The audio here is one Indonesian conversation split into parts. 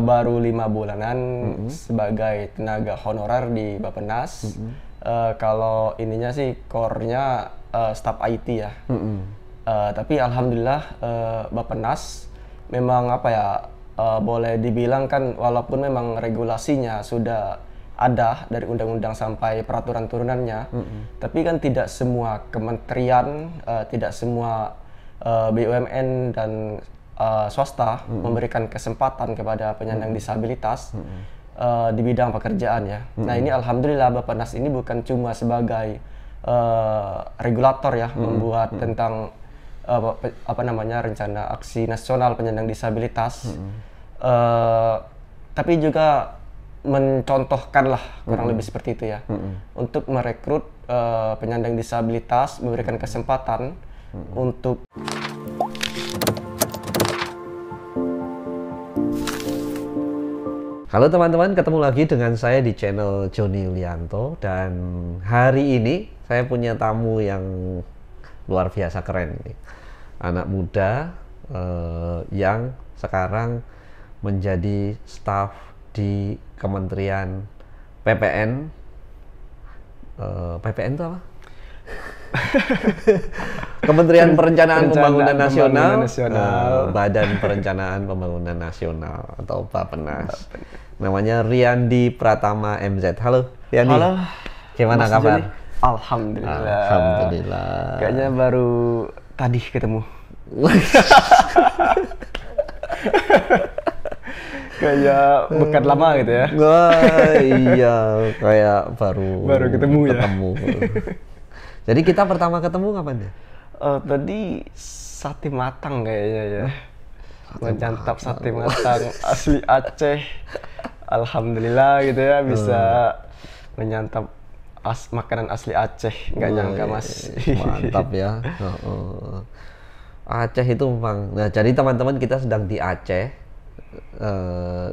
baru 5 bulanan sebagai tenaga honorer di Bappenas. Kalau ininya sih core-nya staf IT ya. Tapi alhamdulillah Bappenas memang apa ya, boleh dibilang kan walaupun memang regulasinya sudah ada dari undang-undang sampai peraturan turunannya, tapi kan tidak semua kementerian, tidak semua BUMN dan swasta memberikan kesempatan kepada penyandang disabilitas di bidang pekerjaan ya. Nah ini alhamdulillah Bappenas ini bukan cuma sebagai regulator ya, membuat tentang apa namanya rencana aksi nasional penyandang disabilitas, tapi juga mencontohkan lah kurang lebih seperti itu ya, untuk merekrut penyandang disabilitas, memberikan kesempatan untuk Halo teman-teman, ketemu lagi dengan saya di channel Joni Yulianto, dan hari ini saya punya tamu yang luar biasa keren nih. Anak muda yang sekarang menjadi staf di Kementerian PPN. PPN itu apa? Kementerian Perencanaan Pembangunan Nasional, Badan Perencanaan Pembangunan Nasional atau Bappenas. Namanya Riyandi Pratama MZ. Halo Riyandi. Halo. Gimana Mas kabar? Joni? Alhamdulillah. Alhamdulillah. Kayaknya baru tadi ketemu. Kayak bekat lama gitu ya. Wah, iya, kayak baru ketemu ya. Jadi kita pertama ketemu kapan ya? Tadi sate matang kayaknya ya. Mencantap sate matang asli Aceh. Alhamdulillah gitu ya, bisa menyantap makanan asli Aceh. Nggak nyangka Mas. Mantap ya. Aceh itu memang. Nah, jadi teman-teman kita sedang di Aceh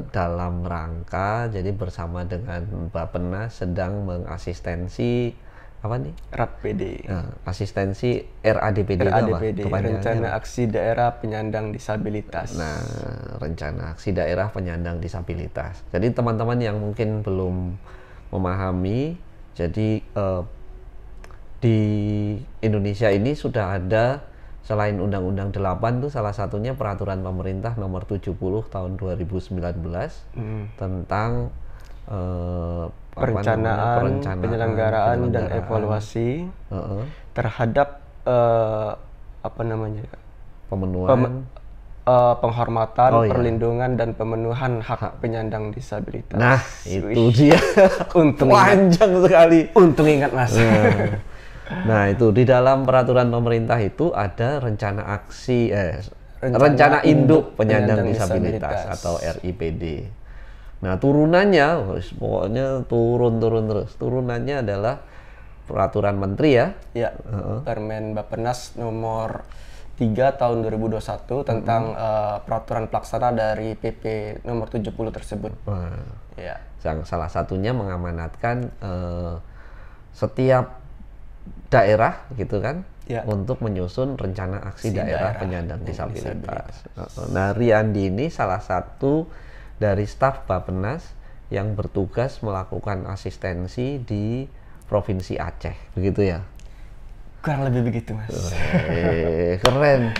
dalam rangka jadi bersama dengan Bappenas sedang mengasistensi apa nih? RADPD. Asistensi RADPD, RADPD, itu apa? Rencana Aksi Daerah Penyandang Disabilitas. Nah, Rencana Aksi Daerah Penyandang Disabilitas. Jadi teman-teman yang mungkin belum memahami, jadi di Indonesia ini sudah ada selain Undang-Undang 8 tuh salah satunya Peraturan Pemerintah Nomor 70 Tahun 2019 tentang perencanaan, penyelenggaraan dan evaluasi terhadap apa namanya, penghormatan, perlindungan dan pemenuhan hak penyandang disabilitas. Nah, itu dia. Untung panjang sekali. Untung ingat Mas. Nah, itu di dalam peraturan pemerintah itu ada rencana aksi rencana induk penyandang disabilitas atau RIPD. Nah, turunannya pokoknya turun terus. Turunannya adalah peraturan menteri ya. Ya, Permen Bappenas nomor 3 tahun 2021 tentang peraturan pelaksana dari PP nomor 70 tersebut. Ya. Yang salah satunya mengamanatkan setiap daerah gitu kan, untuk menyusun rencana aksi daerah penyandang disabilitas. Nah, Riyandi ini salah satu dari staf Bappenas yang bertugas melakukan asistensi di Provinsi Aceh, begitu ya? Kurang lebih begitu, Mas. Keren.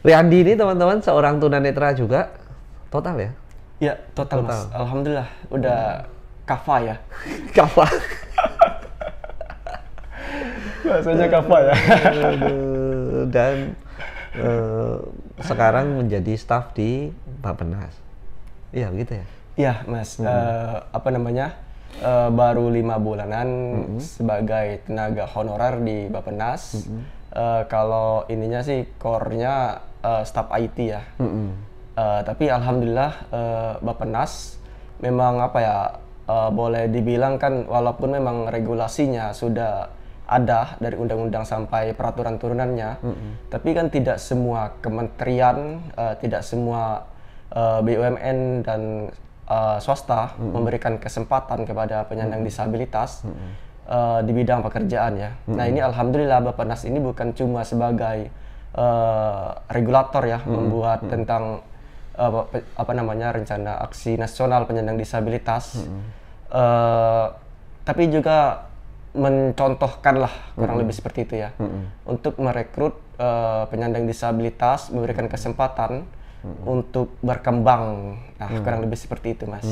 Riyandi ini teman-teman seorang tunanetra juga, total ya? Ya, total. Mas. Alhamdulillah, udah kafa ya. Kafa. Bahasanya kafa ya. Dan sekarang menjadi staf di Bappenas. Iya begitu ya? Iya Mas, apa namanya, baru 5 bulanan sebagai tenaga honorer di Bappenas. Kalau ininya sih core-nya staf IT ya. Tapi alhamdulillah Bappenas memang apa ya, boleh dibilang kan walaupun memang regulasinya sudah ada dari undang-undang sampai peraturan turunannya, tapi kan tidak semua kementerian, tidak semua BUMN dan swasta memberikan kesempatan kepada penyandang disabilitas di bidang pekerjaan ya. Nah ini alhamdulillah Bappenas ini bukan cuma sebagai regulator ya, membuat tentang apa namanya rencana aksi nasional penyandang disabilitas. Tapi juga mencontohkan lah kurang lebih seperti itu ya, untuk merekrut penyandang disabilitas, memberikan kesempatan untuk berkembang. Nah, kurang lebih seperti itu, Mas.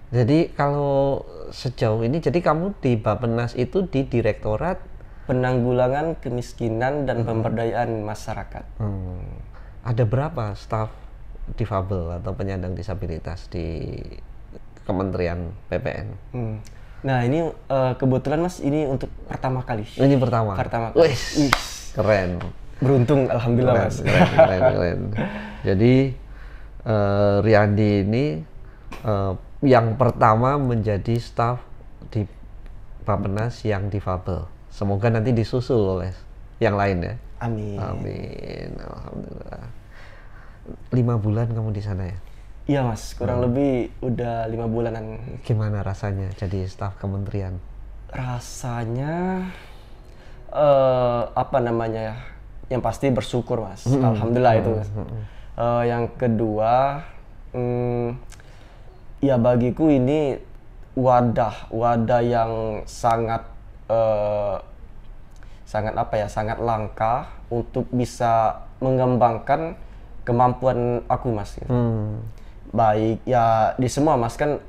Jadi kalau sejauh ini, jadi kamu di Bappenas itu di Direktorat Penanggulangan Kemiskinan dan Pemberdayaan Masyarakat. Ada berapa staf difabel atau penyandang disabilitas di Kementerian PPN? Nah, ini kebetulan Mas, ini untuk pertama kali. Ini pertama? Pertama kali. Wih, keren. Beruntung, alhamdulillah, Mas. Keren. Jadi Riyandi ini yang pertama menjadi staf di Bappenas yang difabel. Semoga nanti disusul oleh yang lain ya. Amin. Amin. Alhamdulillah. 5 bulan kamu di sana ya? Iya, Mas, kurang lebih udah 5 bulanan. Gimana rasanya jadi staf kementerian? Rasanya apa namanya ya? Yang pasti bersyukur, Mas. Alhamdulillah itu, Mas. Yang kedua, ya bagiku ini wadah yang sangat sangat langka untuk bisa mengembangkan kemampuan aku, Mas. Gitu. Baik ya di semua, Mas, kan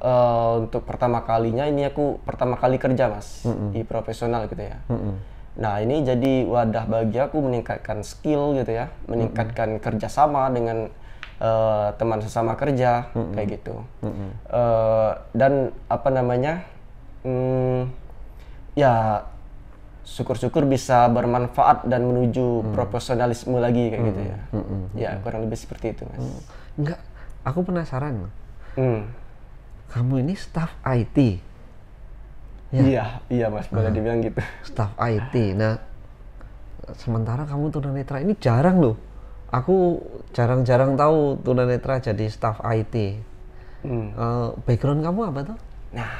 untuk pertama kalinya ini aku pertama kali kerja, Mas, di profesional gitu ya. Nah, ini jadi wadah bagi aku meningkatkan skill gitu ya, meningkatkan kerjasama dengan teman sesama kerja kayak gitu. Dan apa namanya, ya syukur-syukur bisa bermanfaat dan menuju profesionalisme lagi kayak gitu ya. Ya kurang lebih seperti itu, Mas. Enggak, aku penasaran. Kamu ini staf IT. Ya? Iya Mas, boleh dibilang gitu. Staf IT. Nah, sementara kamu tunanetra, ini jarang loh. Aku jarang-jarang tahu tunanetra jadi staf IT. Background kamu apa tuh? Nah,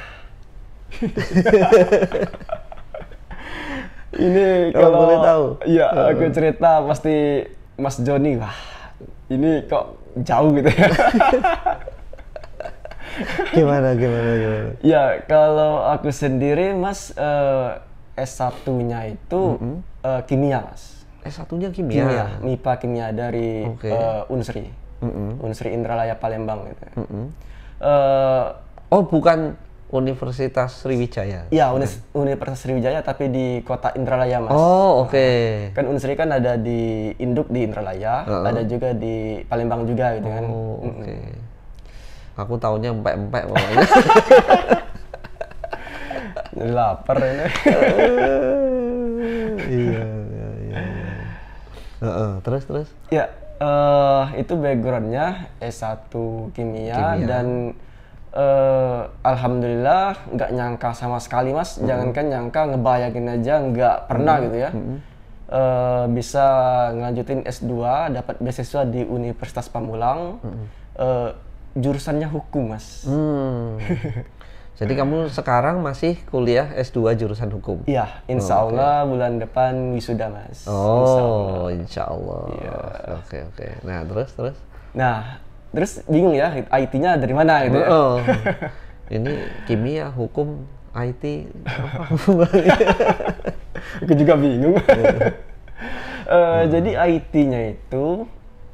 ini kalau boleh tahu, iya aku cerita pasti Mas Joni, wah ini kok jauh gitu ya. Gimana? Ya kalau aku sendiri, Mas, S1-nya itu kimia, Mas. S1-nya kimia? MIPA kimia dari Unsri. Unsri Indralaya Palembang gitu. Oh, bukan Universitas Sriwijaya? Iya, Universitas Sriwijaya tapi di kota Indralaya, Mas. Oh, oke. Kan Unsri kan ada di induk di Indralaya, ada juga di Palembang juga gitu kan. Oh, oke. Aku taunya empek-empek pokoknya. Jadi lapar ini. Iya. Terus? Ya, itu backgroundnya S1 kimia. Dan alhamdulillah nggak nyangka sama sekali, Mas. Jangankan nyangka, ngebayangin aja nggak pernah gitu ya. Bisa ngelanjutin S2, dapat beasiswa di Universitas Pamulang. Jurusannya hukum, Mas. Jadi kamu sekarang masih kuliah S2 jurusan hukum? Iya, insya Allah bulan depan wisuda, Mas. Oh, insya Allah. Iya. Oke. Nah, terus? Nah, terus bingung ya, IT-nya dari mana gitu ya? Ini kimia, hukum, IT, apa? Aku juga bingung. Jadi IT-nya itu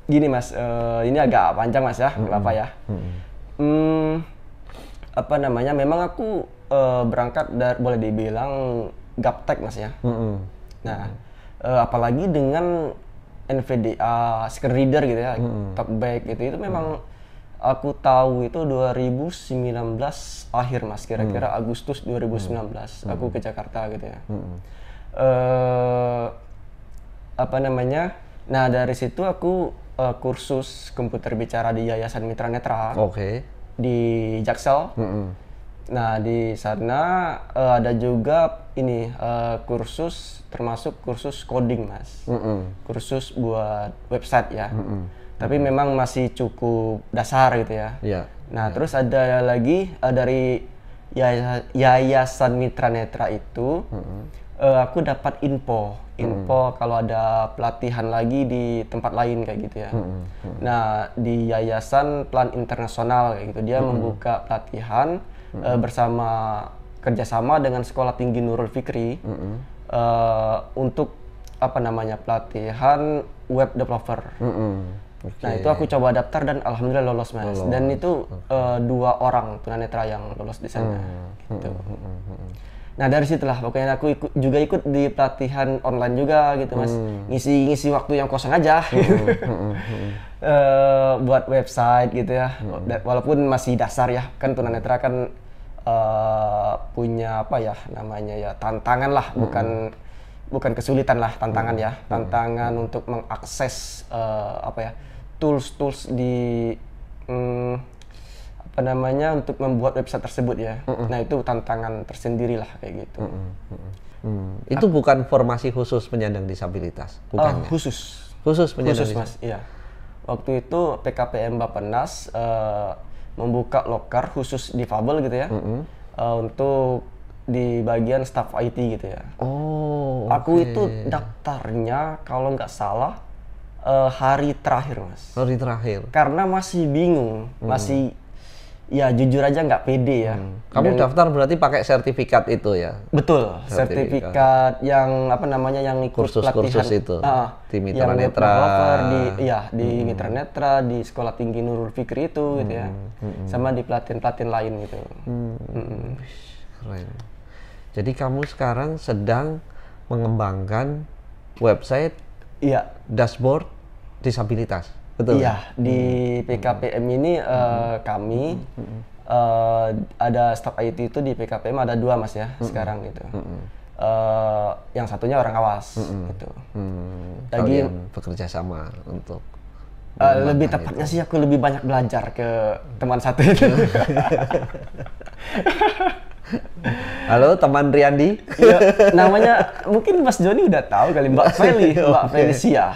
gini, Mas, ini agak panjang, Mas ya, nggak apa-apa ya. Apa namanya, memang aku berangkat dari, boleh dibilang gaptek, Mas ya. Nah, apalagi dengan NVDA screen reader gitu ya, talkback gitu, itu memang aku tahu itu 2019 akhir, Mas, kira-kira Agustus 2019 aku ke Jakarta gitu ya. Apa namanya, nah dari situ aku kursus komputer bicara di Yayasan Mitra Netra. Di Jaksel. Nah, di sana ada juga ini kursus, termasuk kursus coding, Mas. Kursus buat website ya. Tapi memang masih cukup dasar gitu ya. Nah, terus ada lagi dari Yayasan Mitra Netra itu aku dapat info kalau ada pelatihan lagi di tempat lain kayak gitu ya. Nah, di Yayasan Plan Internasional kayak gitu, dia membuka pelatihan bersama kerjasama dengan Sekolah Tinggi Nurul Fikri untuk apa namanya, pelatihan web developer. Nah, itu aku coba daftar dan alhamdulillah lolos, Mas. Dan itu 2 orang tunanetra yang lolos di sana. Gitu. Nah, dari situlah pokoknya aku ikut di pelatihan online juga gitu, Mas. Ngisi waktu yang kosong aja. Buat website gitu ya. Walaupun masih dasar ya, kan tunanetra kan punya apa ya namanya ya, tantangan lah, bukan kesulitan lah, tantangan ya. Tantangan untuk mengakses apa ya, tools di apa namanya, untuk membuat website tersebut ya. Nah, itu tantangan tersendiri lah kayak gitu. Itu bukan formasi khusus penyandang disabilitas, bukan? Khusus Penyandang khusus, Mas. Iya. Waktu itu PKPM Bappenas membuka loker khusus difabel gitu ya, untuk di bagian staff IT gitu ya. Aku itu daftarnya kalau nggak salah hari terakhir, Mas. Hari terakhir. Karena masih bingung, masih ya jujur aja nggak pede ya. Kamu daftar berarti pakai sertifikat itu ya? Betul, sertifikat yang apa namanya, yang ikut kursus-kursus pelatihan itu di yang Mitra Netra. developer di Mitra Netra, di Sekolah Tinggi Nurul Fikri itu gitu ya. Sama di pelatihan-pelatihan lain gitu. Keren. Jadi kamu sekarang sedang mengembangkan website dashboard disabilitas, betul? Iya, di PKPM ini kami ada staff IT itu di PKPM ada 2, Mas ya, sekarang gitu. Yang satunya orang awas gitu. Kalian bekerja sama untuk lebih tepatnya sih aku lebih banyak belajar ke teman satu itu. Halo teman Riyandi. Ya, namanya mungkin Mas Joni udah tahu kali, Mbak Felicia.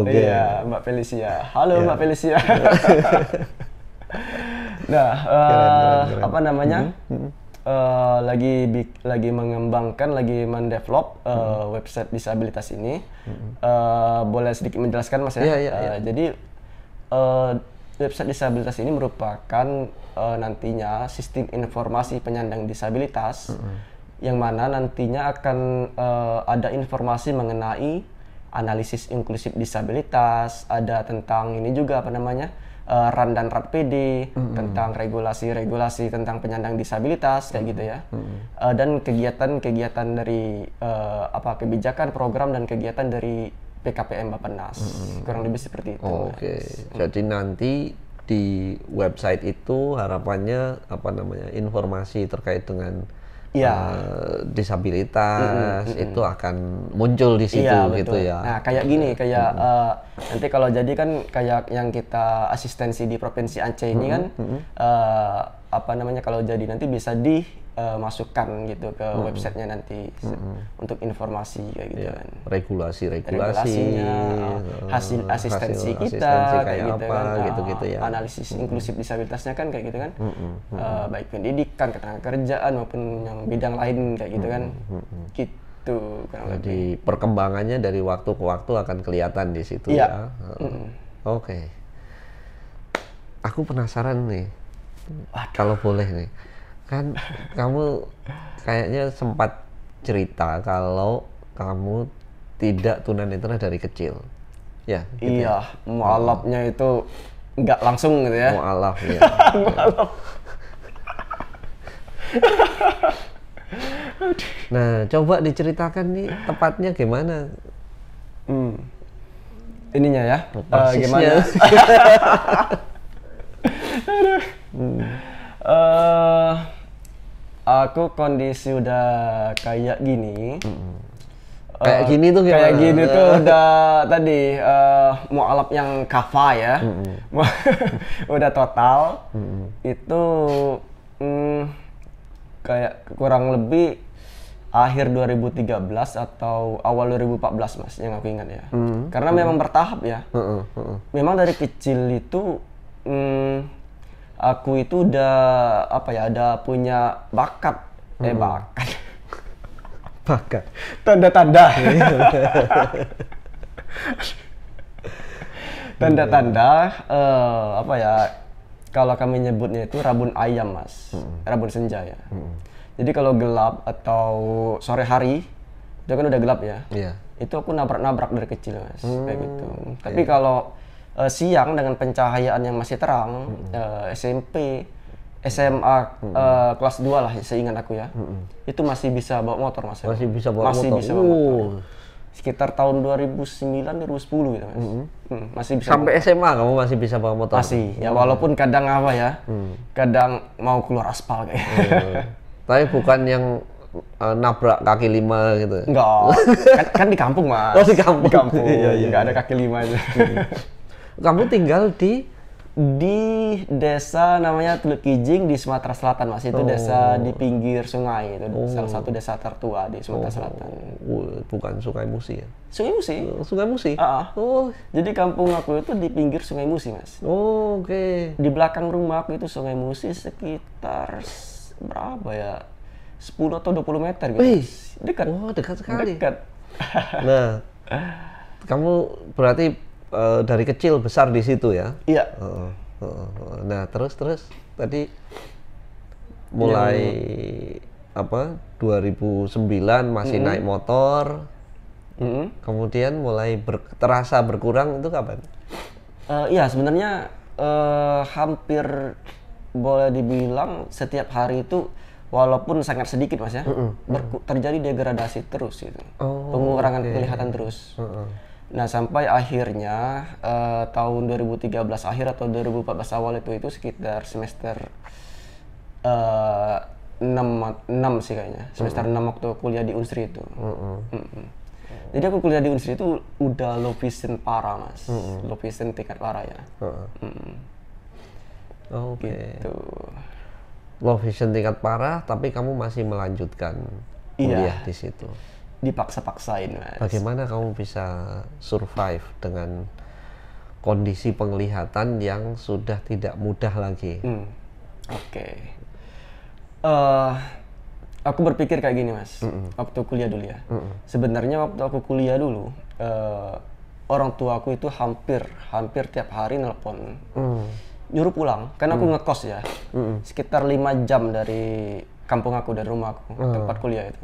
Iya, Mbak Felicia. Halo Mbak Felicia. Nah, keren. Apa namanya? Lagi mengembangkan, lagi mendevelop website disabilitas ini. Boleh sedikit menjelaskan, Mas ya? Jadi website disabilitas ini merupakan nantinya sistem informasi penyandang disabilitas yang mana nantinya akan ada informasi mengenai analisis inklusif disabilitas, ada tentang ini juga apa namanya, RAN dan RAD-PD, tentang regulasi-regulasi tentang penyandang disabilitas kayak gitu ya. Dan kegiatan-kegiatan dari kebijakan, program dan kegiatan dari PKPM Bappenas. Kurang lebih seperti itu. Jadi nanti di website itu harapannya apa namanya, informasi terkait dengan disabilitas itu akan muncul di situ gitu ya. Nah, kayak gini, kayak nanti kalau jadi kan kayak yang kita asistensi di Provinsi Aceh ini kan apa namanya, kalau jadi nanti bisa dimasukkan gitu ke websitenya nanti untuk informasi kayak gitu kan. Regulasinya, hasil asistensi kita kayak gitu apa, kan. gitu ya. Analisis inklusif disabilitasnya kan kayak gitu kan. Baik pendidikan, ketenagakerjaan maupun yang bidang lain kayak gitu kan. Gitu kurang lebih. Jadi perkembangannya dari waktu ke waktu akan kelihatan di situ ya. Aku penasaran nih. Kalau boleh nih. Kan kamu kayaknya sempat cerita kalau kamu tidak tunanetra dari kecil. Ya, gitu iya, mualafnya itu nggak langsung gitu ya. Mualaf ya. Mualaf. Nah, coba diceritakan nih tepatnya gimana? Ininya ya, persisnya. gimana? Aku kondisi udah kayak gini. Kayak gini tuh gimana? Kayak gini tuh udah tadi mualaf yang kafa ya. Udah total. Itu kayak kurang lebih akhir 2013 atau awal 2014 Mas, yang aku ingat ya. Karena memang bertahap ya. Memang dari kecil itu aku itu udah apa ya, ada punya bakat. Bakat. Tanda-tanda. Tanda-tanda apa ya? Kalau kami nyebutnya itu rabun ayam, Mas. Rabun senja ya. Jadi kalau gelap atau sore hari, itu kan udah gelap ya. Iya. Itu aku nabrak-nabrak dari kecil, Mas. Kayak gitu. Tapi kalau siang dengan pencahayaan yang masih terang, SMP, SMA kelas 2 lah seingat aku ya. Itu masih bisa bawa motor, Mas. Masih bisa bawa masih motor. Bisa bawa motor. Sekitar tahun 2009 2010 gitu, Mas. Masih bisa. Sampai SMA kamu masih bisa bawa motor? Masih. Ya walaupun kadang apa ya? Kadang mau keluar aspal kayak. Tapi bukan yang nabrak kaki lima gitu? Enggak. Kan di kampung, Mas. Oh, di kampung. Di kampung. Iya. Enggak ada kaki lima aja. Kamu tinggal di desa namanya Teluk Kijing di Sumatera Selatan, Mas. Itu desa di pinggir sungai, itu salah satu desa tertua di Sumatera Selatan. Bukan Sungai Musi ya? Sungai Musi. Sungai Musi? Oh, jadi kampung aku itu di pinggir Sungai Musi, Mas. Oh, oke. Di belakang rumah aku itu Sungai Musi sekitar berapa ya? 10 atau 20 meter gitu. Wih, dekat. Oh, dekat sekali. Dekat. Nah, kamu berarti dari kecil besar di situ ya? Iya. Nah, terus tadi mulai apa? 2009 masih naik motor. Kemudian mulai terasa berkurang itu kapan? Iya, sebenarnya hampir boleh dibilang setiap hari itu walaupun sangat sedikit, Mas ya, terjadi degradasi terus gitu. Pengurangan kelihatan terus. Nah, sampai akhirnya tahun 2013 akhir atau 2014 awal itu sekitar semester 6 sih kayaknya. Semester 6 waktu kuliah di Unsri itu. Jadi aku kuliah di Unsri itu udah low vision parah, Mas. Low vision tingkat parah ya. Oke. Gitu. Low vision tingkat parah, tapi kamu masih melanjutkan kuliah di situ. Dipaksa-paksain, Mas. Bagaimana kamu bisa survive dengan kondisi penglihatan yang sudah tidak mudah lagi? Oke. Aku berpikir kayak gini, Mas. Waktu kuliah dulu ya. Sebenarnya waktu aku kuliah dulu, orang tua aku itu hampir tiap hari nelpon. Nyuruh pulang, karena aku ngekos ya. Sekitar 5 jam dari kampung aku, dari rumah aku, tempat kuliah itu.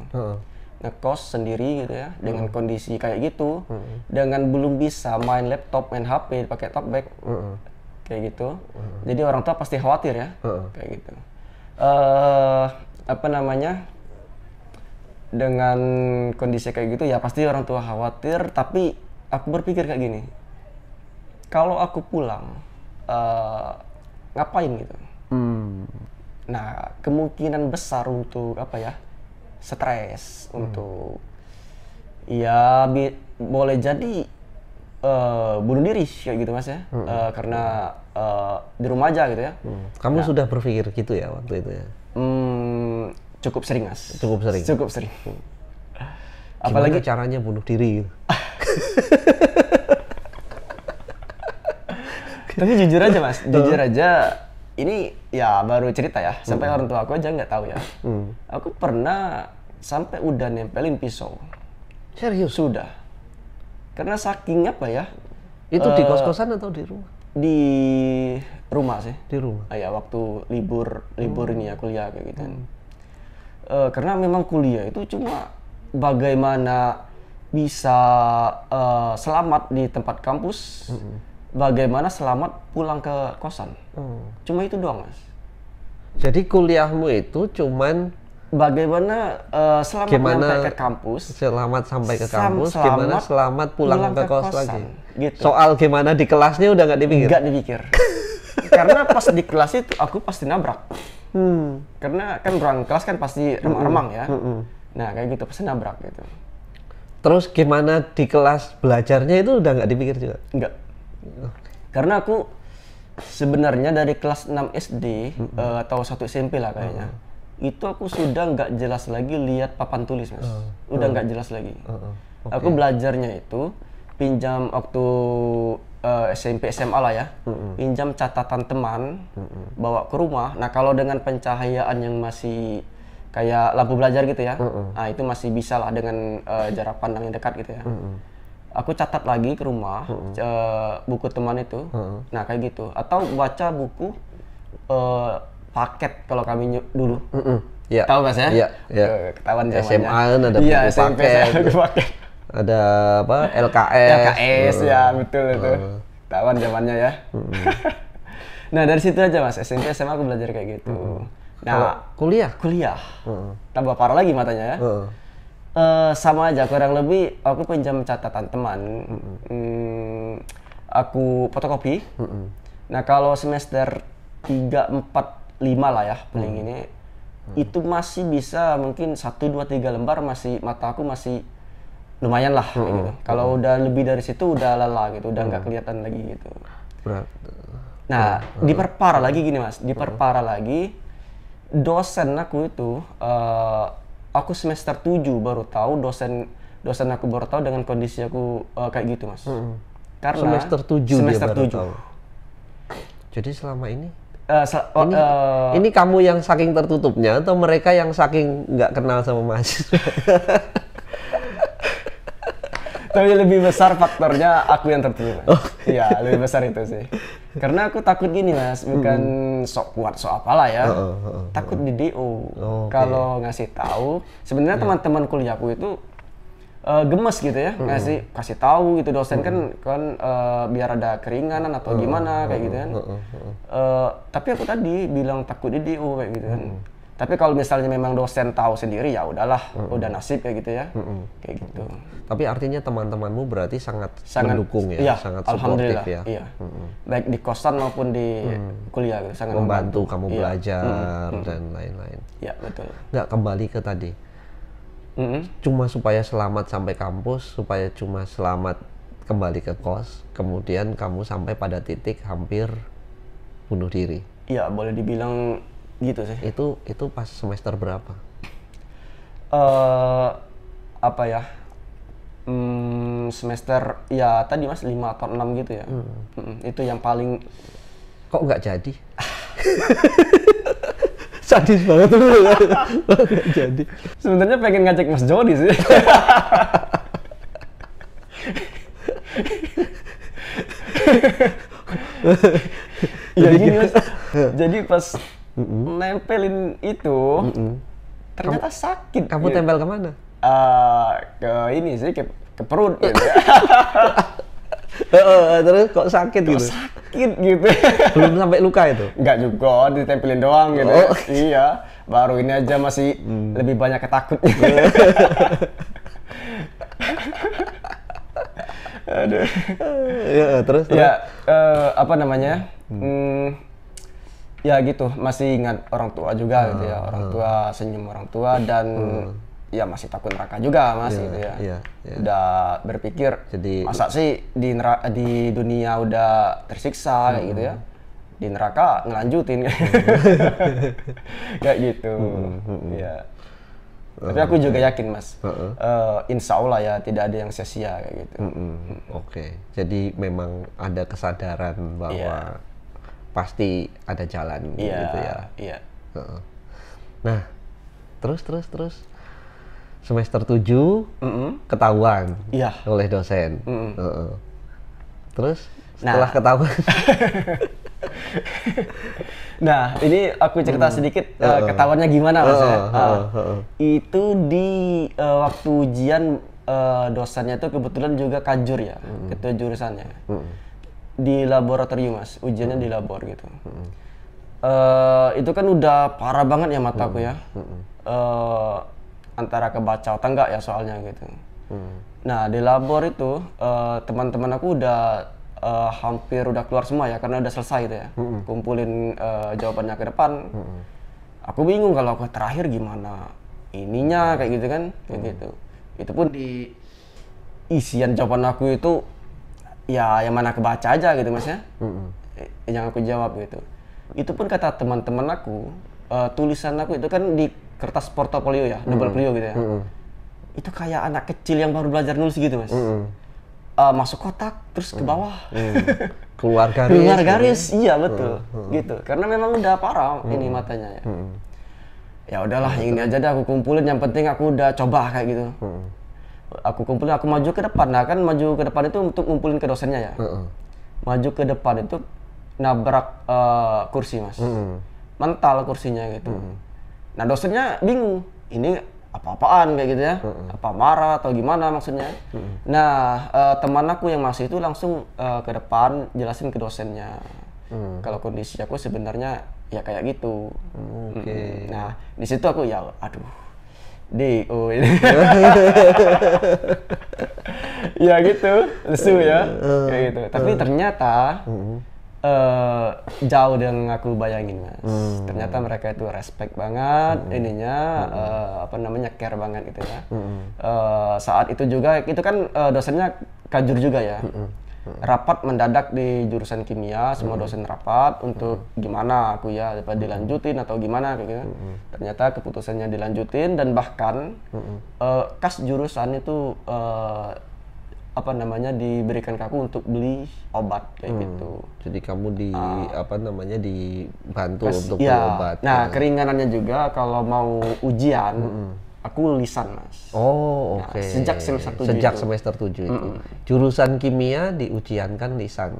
Ngekos sendiri gitu ya, dengan kondisi kayak gitu, dengan belum bisa main laptop, main HP, pakai talkback, kayak gitu. Jadi orang tua pasti khawatir ya, kayak gitu. Apa namanya? Dengan kondisi kayak gitu ya pasti orang tua khawatir. Tapi aku berpikir kayak gini, kalau aku pulang, ngapain gitu? Nah, kemungkinan besar untuk apa ya? Stres, untuk ya boleh jadi bunuh diri kayak gitu, Mas ya. Karena di rumah aja gitu ya. Kamu sudah berpikir gitu ya waktu itu ya? Cukup sering, Mas. Cukup sering. Apalagi gimana caranya bunuh diri gitu? Tapi jujur aja, Mas, jujur aja, ini ya baru cerita ya, sampai orang tua aku aja nggak tahu ya. Aku pernah sampai udah nempelin pisau. Serius? Sudah. Karena saking apa ya? Itu di kos-kosan atau di rumah? Di rumah sih. Di rumah? Ya waktu libur ini ya, kuliah kayak gitu. Karena memang kuliah itu cuma bagaimana bisa selamat di tempat kampus, bagaimana selamat pulang ke kosan. Cuma itu doang, Mas. Jadi kuliahmu itu cuman bagaimana selamat sampai ke kampus. Selamat sampai ke kampus, gimana selamat pulang ke kos kosan, lagi. Gitu. Soal gimana di kelasnya udah nggak dipikir? Nggak dipikir. Karena pas di kelas itu aku pasti nabrak. Karena kan ruang kelas kan pasti remang-remang ya. Nah kayak gitu pasti nabrak gitu. Terus gimana di kelas belajarnya itu udah nggak dipikir juga? Enggak. Karena aku sebenarnya dari kelas 6 SD atau 1 SMP lah kayaknya. Itu aku sudah nggak jelas lagi lihat papan tulis, Mas. Udah nggak jelas lagi. Aku belajarnya itu pinjam waktu SMP SMA lah ya. Pinjam catatan teman, bawa ke rumah. Nah kalau dengan pencahayaan yang masih kayak lampu belajar gitu ya. Nah itu masih bisa lah dengan jarak pandang yang dekat gitu ya. Aku catat lagi ke rumah buku teman itu. Nah kayak gitu. Atau baca buku paket kalau kami dulu. Iya. Tahu Mas ya? Iya, iya. Ketahuan zamannya. SMA kan ada iya, buku SMP paket. saya buku paket. Ada apa? LKS. LKS ya betul itu. Ketahuan zamannya ya. Nah dari situ aja Mas, SMP SMA aku belajar kayak gitu. Nah Kuliah? kuliah, tambah parah lagi matanya ya. Sama aja kurang lebih aku pinjam catatan teman, aku fotokopi. Nah kalau semester 3, 4, 5 lah ya paling ini, itu masih bisa mungkin 1, 2, 3 lembar masih mata aku masih lumayan lah gitu. Kalau udah lebih dari situ udah lelah gitu, udah nggak kelihatan lagi gitu. Nah diperparah lagi gini Mas, diperparah lagi dosen aku itu, aku semester 7 baru tahu dosen aku baru tahu dengan kondisi aku kayak gitu Mas. Karena semester 7 semester dia baru 7. tahu. Jadi selama ini ini ini kamu yang saking tertutupnya atau mereka yang saking nggak kenal sama mahasiswa? tapi lebih besar faktornya aku yang tertutup. Iya, lebih besar itu sih. Karena aku takut gini Mas, bukan sok kuat sok apalah ya. Takut di DO. Kalau ngasih tahu, sebenarnya teman-teman kuliahku itu gemes gitu ya, kasih tahu gitu dosen kan biar ada keringanan atau gimana kayak gitu kan. Tapi aku tadi bilang takut di DO kayak gitu kan. Tapi kalau misalnya memang dosen tahu sendiri ya udahlah, udah nasib kayak gitu ya. Kayak gitu. Tapi artinya teman-temanmu berarti sangat mendukung ya, iya, sangat suportif ya. Iya. Baik di kosan maupun di kuliah gitu, sangat membantu kamu belajar dan lain-lain. Iya, betul. Nggak kembali ke tadi. Cuma supaya selamat sampai kampus, supaya cuma selamat kembali ke kos, kemudian kamu sampai pada titik hampir bunuh diri. Iya, boleh dibilang gitu sih. Itu pas semester berapa? Apa ya? Semester ya tadi Mas 5 atau 6 gitu ya. Itu yang paling. Kok nggak jadi? Sadis banget tuh. Nggak jadi. Sebenarnya pengen ngajak Mas Jody sih. Ya gini Mas. Jadi pas nempelin itu ternyata sakit. Kamu tempel kemana? Ke ini sih ke perut gitu. Terus kok sakit gitu? Sakit gitu. Belum sampai luka itu? Enggak juga, ditempelin doang gitu. Iya, baru ini aja masih lebih banyak ketakut. Aduh. Terus? Ya, apa namanya? Ya gitu, masih ingat orang tua juga gitu ya. Orang tua, senyum orang tua dan ya masih takut neraka juga Mas gitu ya. Udah berpikir jadi masa sih di dunia udah tersiksa kayak gitu ya. Di neraka ngelanjutin kayak gitu. Ya. Tapi aku juga yakin Mas, insya Allah ya tidak ada yang sia-sia kayak gitu. Oke, jadi memang ada kesadaran bahwa pasti ada jalan gitu ya. Iya. Nah, terus semester 7 ketahuan oleh dosen. Terus setelah ketahuan. Nah, ini aku cerita sedikit ketahuannya gimana Mas ya. Itu di waktu ujian dosennya itu kebetulan juga kajur ya, ketua jurusannya. Di laboratorium Mas, ujiannya di labor gitu. Itu kan udah parah banget ya mataku ya. Antara kebaca atau enggak ya soalnya gitu. Nah di labor itu teman-teman aku udah hampir udah keluar semua ya karena udah selesai itu ya. Kumpulin jawabannya ke depan. Aku bingung kalau aku terakhir gimana ininya kayak gitu kan, kayak gitu. Itu pun di isian jawaban aku itu ya yang mana kebaca aja gitu Mas ya. Yang aku jawab gitu. Itu pun kata teman-teman aku, tulisan aku itu kan di kertas portofolio ya, double folio gitu ya. Itu kayak anak kecil yang baru belajar nulis gitu Mas. Masuk kotak terus ke bawah. Keluar garis. Keluar garis, iya betul. Gitu. Karena memang udah parah ini matanya ya. ya udahlah yang ini aja dah aku kumpulin, yang penting aku udah coba kayak gitu. Aku kumpulin, aku maju ke depan. Nah kan maju ke depan itu untuk ngumpulin ke dosennya ya. Maju ke depan itu nabrak kursi mas, mental kursinya gitu. Nah dosennya bingung, ini apa-apaan kayak gitu ya, apa marah atau gimana maksudnya. Nah teman aku yang masih itu langsung ke depan jelasin ke dosennya. Kalau kondisi aku sebenarnya ya kayak gitu. Nah di situ aku ya aduh ini ya gitu lesu ya kayak gitu. Tapi ternyata jauh dengan aku bayangin mas. Ternyata mereka itu respect banget ininya, apa namanya, care banget gitu ya. Saat itu juga itu kan dosennya kajur juga ya. Rapat mendadak di jurusan kimia, semua dosen rapat untuk gimana aku ya, dapat dilanjutin atau gimana kayak gitu. Ternyata keputusannya dilanjutin dan bahkan kas jurusan itu apa namanya diberikan ke aku untuk beli obat kayak gitu. Jadi kamu apa namanya dibantu untuk ya. beli obat. Nah keringanannya juga kalau mau ujian aku lisan mas. Oh oke. Nah, sejak semester 7 Sejak itu. semester 7 itu. Jurusan kimia diujiankan lisan.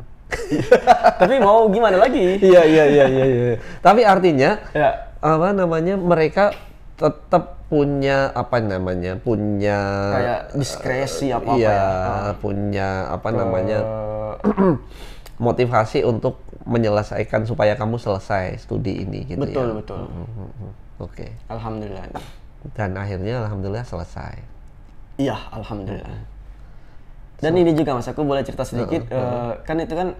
Tapi mau gimana lagi? Iya. Tapi artinya Ya. apa namanya mereka tetap punya apa namanya Kayak diskresi apa iya, ya. punya apa namanya motivasi untuk menyelesaikan supaya kamu selesai studi ini gitu ya. Betul. Oke. Alhamdulillah. Dan akhirnya alhamdulillah selesai. Iya, alhamdulillah. Dan ini juga mas, aku boleh cerita sedikit. Kan itu kan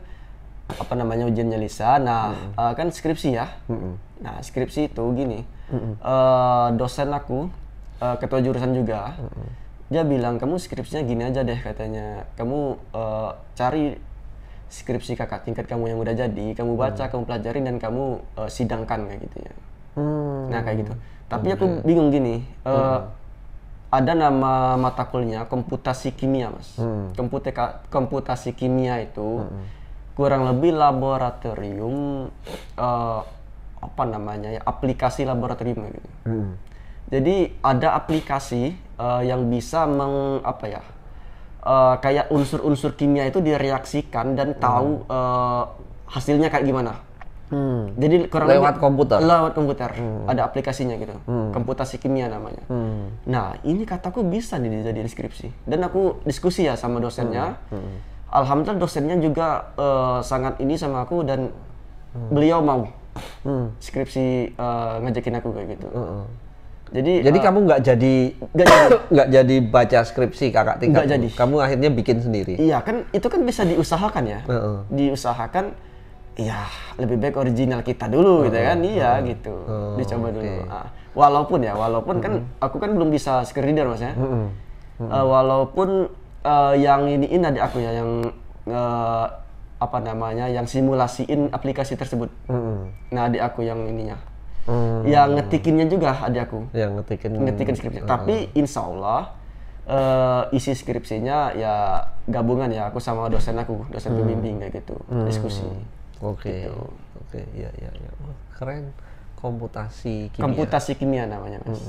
apa namanya ujiannya lisan. Nah, kan skripsi ya. Nah, skripsi itu gini. Dosen aku, ketua jurusan juga, dia bilang kamu skripsinya gini aja deh katanya. Kamu cari skripsi kakak tingkat kamu yang udah jadi, kamu baca, kamu pelajarin dan kamu sidangkan kayak gitu ya. Nah kayak gitu. Tapi aku bingung gini. Ada nama mata kuliahnya komputasi kimia mas. Komputasi kimia itu kurang lebih laboratorium apa namanya ya, aplikasi laboratorium gitu. Jadi ada aplikasi yang bisa kayak unsur-unsur kimia itu direaksikan dan tahu hasilnya kayak gimana. Jadi kurang Lewat komputer? Lewat komputer. Ada aplikasinya gitu. Komputasi kimia namanya. Nah ini kataku bisa nih jadi skripsi. Dan aku diskusi ya sama dosennya. Alhamdulillah dosennya juga sangat ini sama aku dan beliau mau skripsi ngajakin aku kayak gitu. Jadi kamu nggak jadi baca skripsi kakak tingkat. Nggak jadi. Kamu akhirnya bikin sendiri. Iya kan itu kan bisa diusahakan ya. Diusahakan. Ya lebih baik original kita dulu gitu kan. Iya gitu. Dicoba dulu. Nah, walaupun kan aku kan belum bisa screener mas ya. Walaupun yang iniin adik aku ya yang apa namanya yang simulasiin aplikasi tersebut. Nah adik aku yang ininya. Yang ngetikinnya juga adik aku. Yang ngetikin skripsi. Tapi insya Allah isi skripsinya ya gabungan ya aku sama dosen pembimbing kayak gitu. Diskusi. Oke. Iya. Wah, keren. Komputasi kimia namanya mas.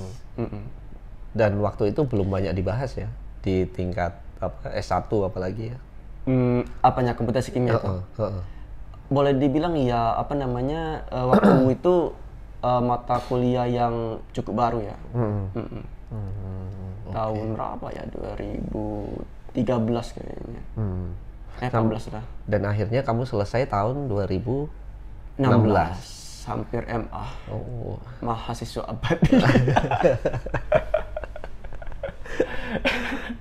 Dan waktu itu belum banyak dibahas ya di tingkat S1 apalagi ya. Apanya komputasi kimia itu? Boleh dibilang ya apa namanya waktu itu mata kuliah yang cukup baru ya. Tahun berapa ya? 2013 kayaknya. 14 lah. Dan akhirnya kamu selesai tahun 2016. Hampir MA. Oh. Mahasiswa abadi.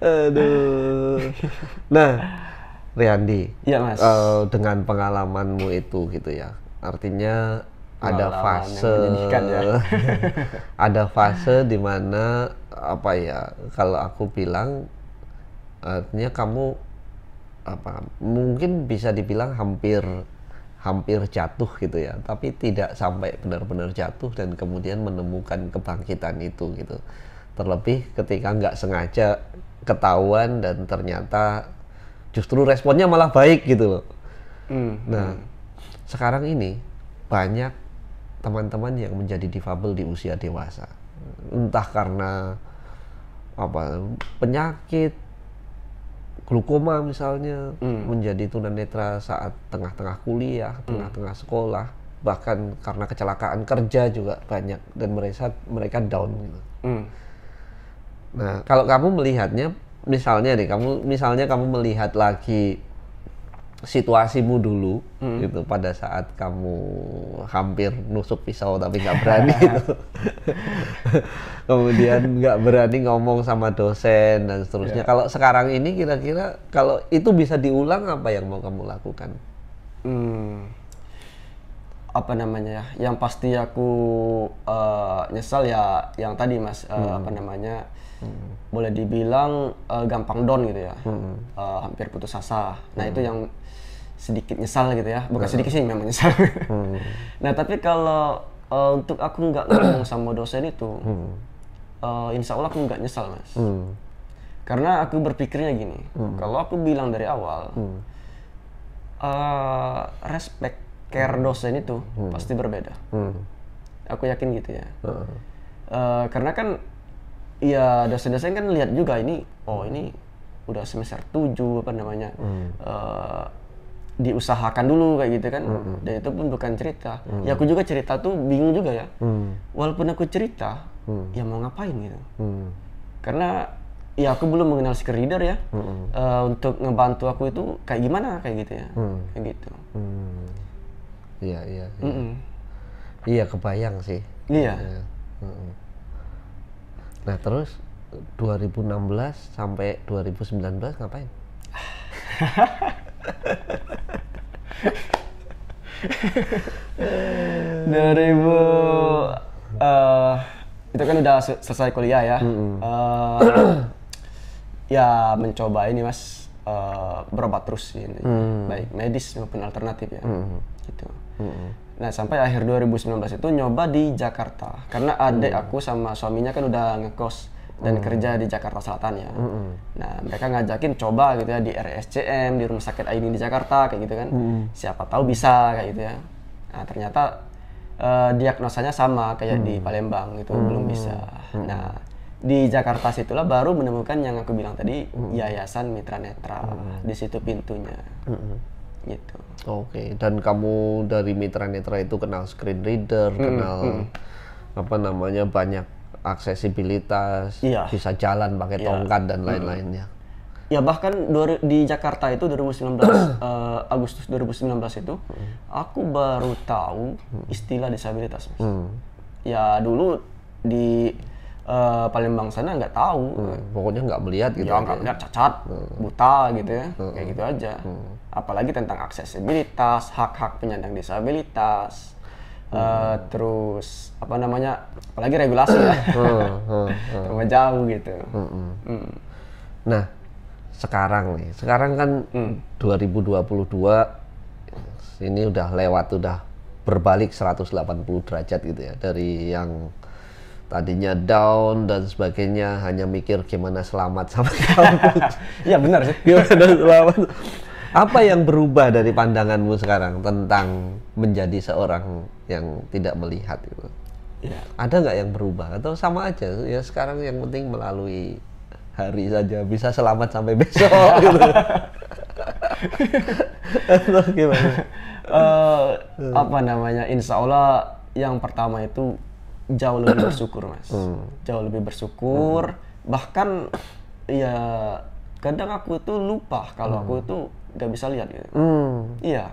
Aduh. Nah, Riyandi. Iya, Mas. Dengan pengalamanmu itu gitu ya. Artinya ada fase ya. ada fase di mana apa ya? Kalau aku bilang artinya kamu mungkin bisa dibilang hampir jatuh gitu ya, tapi tidak sampai benar-benar jatuh dan kemudian menemukan kebangkitan itu gitu. Terlebih ketika nggak sengaja ketahuan dan ternyata justru responnya malah baik gitu loh. Nah, sekarang ini banyak teman-teman yang menjadi difabel di usia dewasa, entah karena apa penyakit glukoma misalnya, menjadi tunanetra saat tengah-tengah kuliah, tengah-tengah sekolah, bahkan karena kecelakaan kerja juga banyak, dan mereka down gitu. Nah, kalau kamu melihatnya, misalnya kamu melihat lagi situasimu dulu gitu pada saat kamu hampir nusuk pisau tapi nggak berani gitu. Kemudian nggak berani ngomong sama dosen dan seterusnya. Kalau sekarang ini kira-kira kalau itu bisa diulang, apa yang mau kamu lakukan? Apa namanya ya? Yang pasti aku nyesal ya yang tadi Mas, apa namanya? Boleh dibilang gampang down gitu ya. Hampir putus asa. Nah, itu yang sedikit nyesal gitu ya, bukan sedikit sih, memang nyesal. Nah, tapi kalau untuk aku nggak ngomong sama dosen itu, insya Allah aku nggak nyesal Mas. Karena aku berpikirnya gini, kalau aku bilang dari awal, respect, care dosen itu pasti berbeda. Aku yakin gitu ya. Karena kan ya dosen-dosen kan lihat juga ini, oh ini udah semester 7 apa namanya, diusahakan dulu kayak gitu kan. Dan itu pun bukan cerita. Ya aku juga cerita tuh bingung juga ya. Walaupun aku cerita, ya mau ngapain gitu. Karena ya aku belum mengenal skill reader ya. Untuk ngebantu aku itu kayak gimana kayak gitu ya. Kayak gitu. Iya. Iya, kebayang sih. Iya. Nah, terus 2016 sampai 2019 ngapain? Itu kan udah selesai kuliah ya. Ya mencoba ini Mas, berobat terus ini, baik medis maupun alternatif ya. Gitu. Nah, sampai akhir 2019 itu nyoba di Jakarta, karena adik aku sama suaminya kan udah ngekos dan kerja di Jakarta Selatan ya. Nah, mereka ngajakin coba gitu ya di RSCM, di Rumah Sakit Aini di Jakarta kayak gitu kan. Siapa tahu bisa kayak gitu ya. Nah, ternyata diagnosanya sama kayak di Palembang, itu belum bisa. Nah, di Jakarta situlah baru menemukan yang aku bilang tadi, Yayasan Mitra Netra. Di situ pintunya. Gitu. Oke, dan kamu dari Mitra Netra itu kenal screen reader, kenal apa namanya, banyak aksesibilitas, bisa jalan pakai tongkat dan lain-lainnya. Ya bahkan di Jakarta itu 2019 Agustus 2019 itu aku baru tahu istilah disabilitas, Mas. Ya dulu di Palembang sana nggak tahu. Pokoknya nggak melihat gitu. Ya nggak melihat, cacat, buta gitu ya, kayak gitu aja. Apalagi tentang aksesibilitas, hak-hak penyandang disabilitas. Terus apa namanya, apalagi regulasi ya, sama jauh gitu. Nah, sekarang kan 2022 ini udah lewat, udah berbalik 180 derajat gitu ya, dari yang tadinya down dan sebagainya, hanya mikir gimana selamat sampai kampus. Ya benar sih. Gimana selamat. Apa yang berubah dari pandanganmu sekarang tentang menjadi seorang yang tidak melihat itu? Ya. Ada nggak yang berubah atau sama aja? Ya sekarang yang penting melalui hari saja, bisa selamat sampai besok gitu. Atau gimana? Apa namanya? Insya Allah yang pertama itu jauh lebih bersyukur, Mas. Jauh lebih bersyukur. Bahkan ya kadang aku itu lupa kalau aku itu nggak bisa lihat gitu. Iya.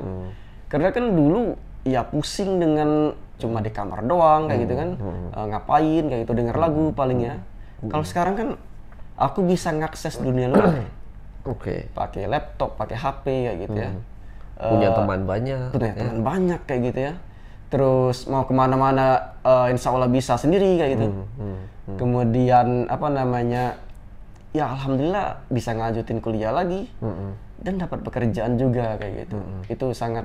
Karena kan dulu ya pusing dengan cuma di kamar doang kayak gitu kan. Ngapain kayak gitu, denger lagu paling ya. Kalau sekarang kan aku bisa ngakses dunia luar. Oke. Pakai laptop, pakai HP kayak gitu ya. Punya teman banyak. Punya teman banyak kayak gitu ya. Terus mau kemana-mana insya Allah bisa sendiri kayak gitu. Kemudian apa namanya, ya alhamdulillah bisa ngajutin kuliah lagi dan dapat pekerjaan juga kayak gitu. Itu sangat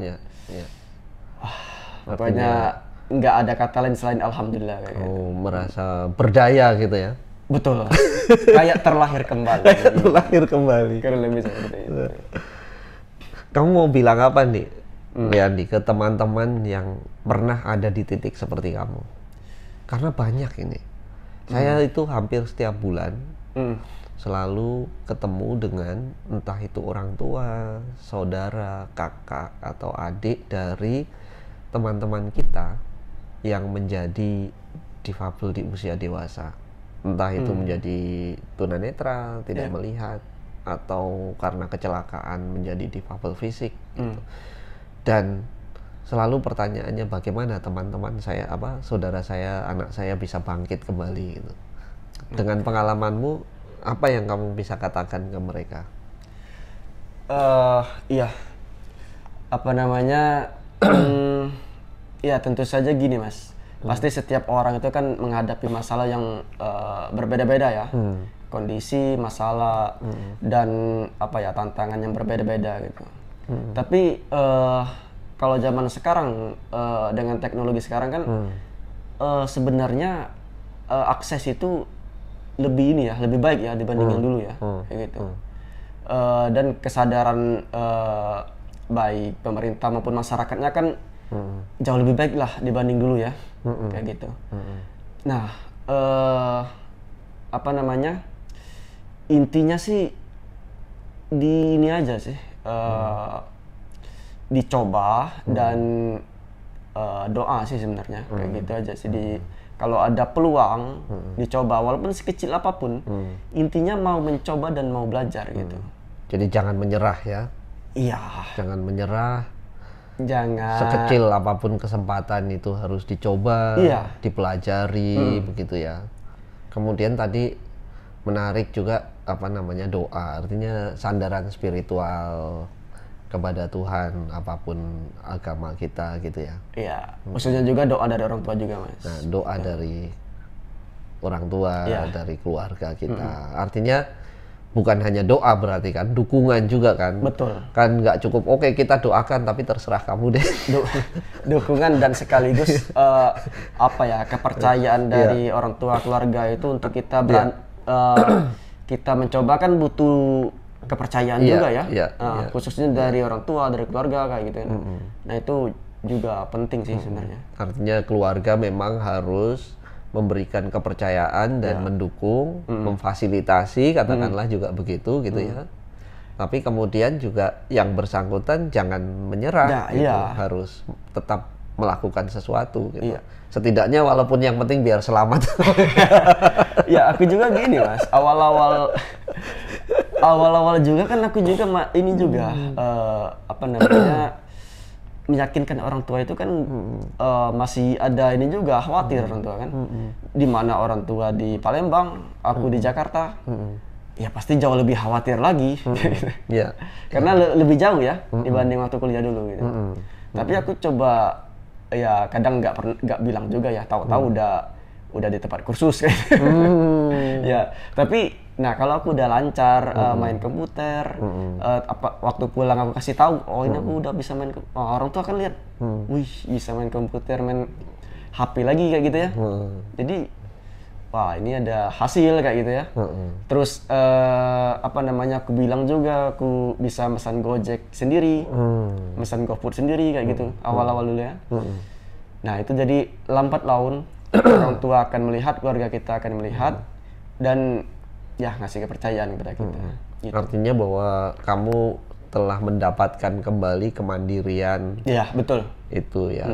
pokoknya nggak ada kata lain selain alhamdulillah kayak gitu. Merasa berdaya gitu ya. Betul. Kayak terlahir kembali. Terlahir kembali. Karena lebih seperti itu. Kamu mau bilang apa nih Riyandi, ke teman-teman yang pernah ada di titik seperti kamu? Karena banyak ini. Saya itu hampir setiap bulan selalu ketemu dengan entah itu orang tua, saudara, kakak, atau adik dari teman-teman kita yang menjadi difabel di usia dewasa. Entah itu menjadi tunanetra, tidak melihat, atau karena kecelakaan menjadi difabel fisik gitu. Dan selalu pertanyaannya bagaimana teman-teman saya, saudara saya, anak saya bisa bangkit kembali gitu. Dengan pengalamanmu, apa yang kamu bisa katakan ke mereka? Iya, ya tentu saja gini Mas. Pasti setiap orang itu kan menghadapi masalah yang berbeda-beda ya. Kondisi, masalah, dan tantangan yang berbeda-beda gitu. Tapi kalau zaman sekarang dengan teknologi sekarang kan sebenarnya akses itu lebih baik ya dibandingin dulu ya, kayak gitu. Dan kesadaran baik pemerintah maupun masyarakatnya kan jauh lebih baik lah dibanding dulu ya, kayak gitu. Nah, intinya sih di ini aja sih, dicoba dan doa sih sebenarnya, kayak gitu aja sih. Kalau ada peluang dicoba walaupun sekecil apapun, intinya mau mencoba dan mau belajar gitu. Jadi jangan menyerah ya. Iya. Jangan menyerah. Jangan. Sekecil apapun kesempatan itu harus dicoba, dipelajari, begitu ya. Kemudian tadi menarik juga doa, artinya sandaran spiritual kepada Tuhan, apapun agama kita gitu ya. Iya, maksudnya juga doa dari orang tua juga Mas. Nah, doa dari orang tua, dari keluarga kita. Artinya bukan hanya doa berarti kan, dukungan juga kan. Betul. Kan nggak cukup, oke kita doakan tapi terserah kamu deh. Dukungan dan sekaligus kepercayaan dari orang tua keluarga itu untuk kita kita mencoba kan butuh kepercayaan juga ya, khususnya dari orang tua, dari keluarga kayak gitu. Nah itu juga penting sih sebenarnya. Artinya keluarga memang harus memberikan kepercayaan dan mendukung, memfasilitasi, katakanlah juga begitu gitu ya. Tapi kemudian juga yang bersangkutan jangan menyerah, gitu. Harus tetap melakukan sesuatu gitu. Setidaknya walaupun yang penting biar selamat. Ya aku juga gini Mas, awal-awal juga kan aku juga ini juga meyakinkan orang tua itu kan masih ada ini juga khawatir orang tua kan. Di mana orang tua di Palembang, aku di Jakarta. Ya pasti jauh lebih khawatir lagi. Karena lebih jauh ya dibanding waktu kuliah dulu gitu. Tapi aku coba ya kadang nggak bilang juga ya, tahu-tahu udah di tempat kursus kayak gitu. Ya, tapi kalau aku udah lancar main komputer, waktu pulang aku kasih tahu, ini aku udah bisa main orang tua kan lihat, wih bisa main komputer, main HP lagi kayak gitu ya. Jadi wah ini ada hasil kayak gitu ya. Terus aku bilang juga aku bisa pesan Gojek sendiri, pesan GoFood sendiri kayak gitu awal-awal dulu ya. Nah itu jadi lambat laun orang tua akan melihat, keluarga kita akan melihat dan ya ngasih kepercayaan kepada kita. Gitu. Artinya bahwa kamu telah mendapatkan kembali kemandirian. Iya betul. Itu ya.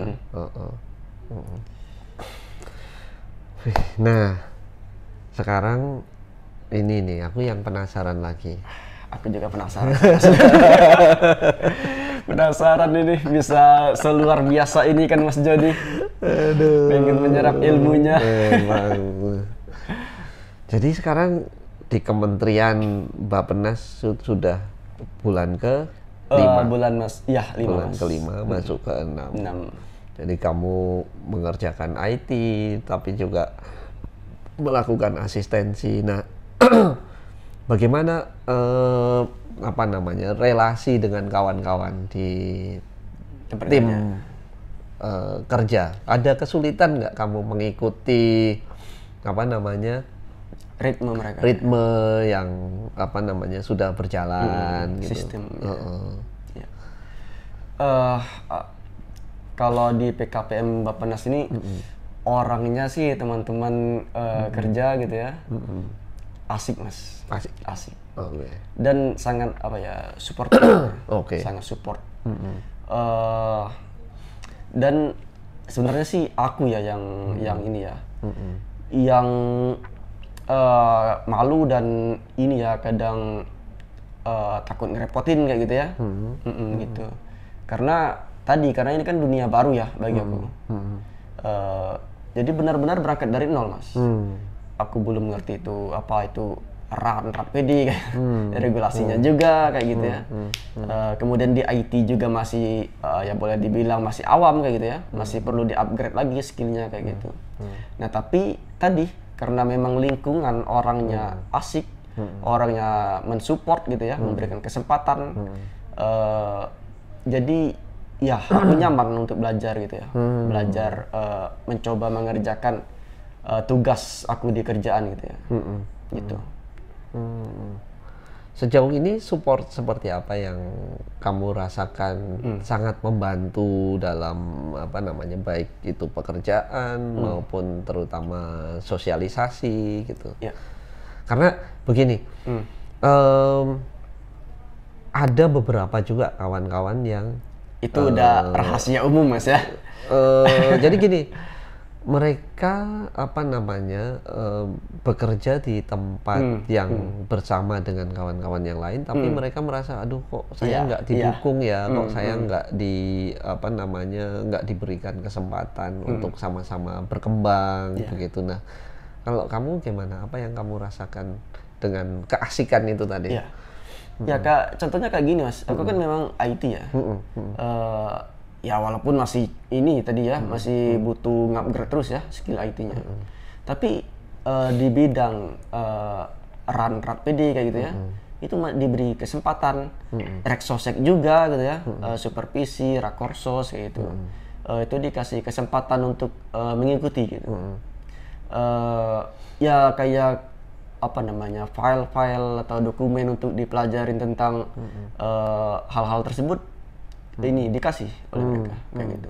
Nah, sekarang ini nih, aku yang penasaran lagi. Aku juga penasaran. Penasaran ini bisa seluar biasa ini kan Mas Jody. Aduh. Pengen menyerap ilmunya. Jadi sekarang di Kementerian Bappenas sudah bulan ke-5. Bulan Mas, ya 5 bulan Mas. ke-5 masuk ke 6. Jadi kamu mengerjakan IT tapi juga melakukan asistensi. Nah, bagaimana relasi dengan kawan-kawan di tim kerja? Ada kesulitan nggak kamu mengikuti ritme mereka? Ritme yang sudah berjalan gitu. Sistem. Ya. eh kalau di PKPM Bappenas ini orangnya sih teman-teman kerja gitu ya, asik mas, asik. Oke. Dan sangat apa ya, support. Oke. Sangat support. Dan sebenarnya sih aku ya yang ini ya, yang malu dan ini ya kadang takut ngerepotin kayak gitu ya, gitu. Karena ini kan dunia baru ya bagi aku. Jadi benar-benar berangkat dari nol mas. Aku belum ngerti itu apa itu RAN, RAPD kayak regulasinya juga kayak gitu ya. Kemudian di IT juga masih ya boleh dibilang masih awam kayak gitu ya, masih perlu di-upgrade lagi skillnya kayak gitu. Nah tapi tadi karena memang lingkungan orangnya asik, orangnya mensupport gitu ya, memberikan kesempatan, jadi ya aku nyaman untuk belajar gitu ya, belajar mencoba mengerjakan tugas aku di kerjaan gitu ya, gitu. Sejauh ini support seperti apa yang kamu rasakan sangat membantu dalam apa namanya, baik itu pekerjaan maupun terutama sosialisasi gitu? Ya. Karena begini, ada beberapa juga kawan-kawan yang itu udah rahasia umum mas ya. Jadi gini, mereka apa namanya bekerja di tempat yang bersama dengan kawan-kawan yang lain, tapi mereka merasa aduh kok saya nggak didukung ya, kok saya nggak di apa namanya nggak diberikan kesempatan untuk sama-sama berkembang begitu. Nah, kalau kamu gimana? Apa yang kamu rasakan dengan keasikan itu tadi? Ya kak, contohnya kayak gini mas, aku kan memang IT ya. Ya walaupun masih ini tadi ya, masih butuh ngupgrade terus ya skill IT-nya. Tapi di bidang RAN, RAPD kayak gitu ya, itu diberi kesempatan, Reksosek juga gitu ya, supervisi, rakorsos kayak gitu. Itu dikasih kesempatan untuk mengikuti gitu. Ya kayak apa namanya, file-file atau dokumen untuk dipelajarin tentang hal-hal tersebut. Ini dikasih oleh mereka kayak gitu.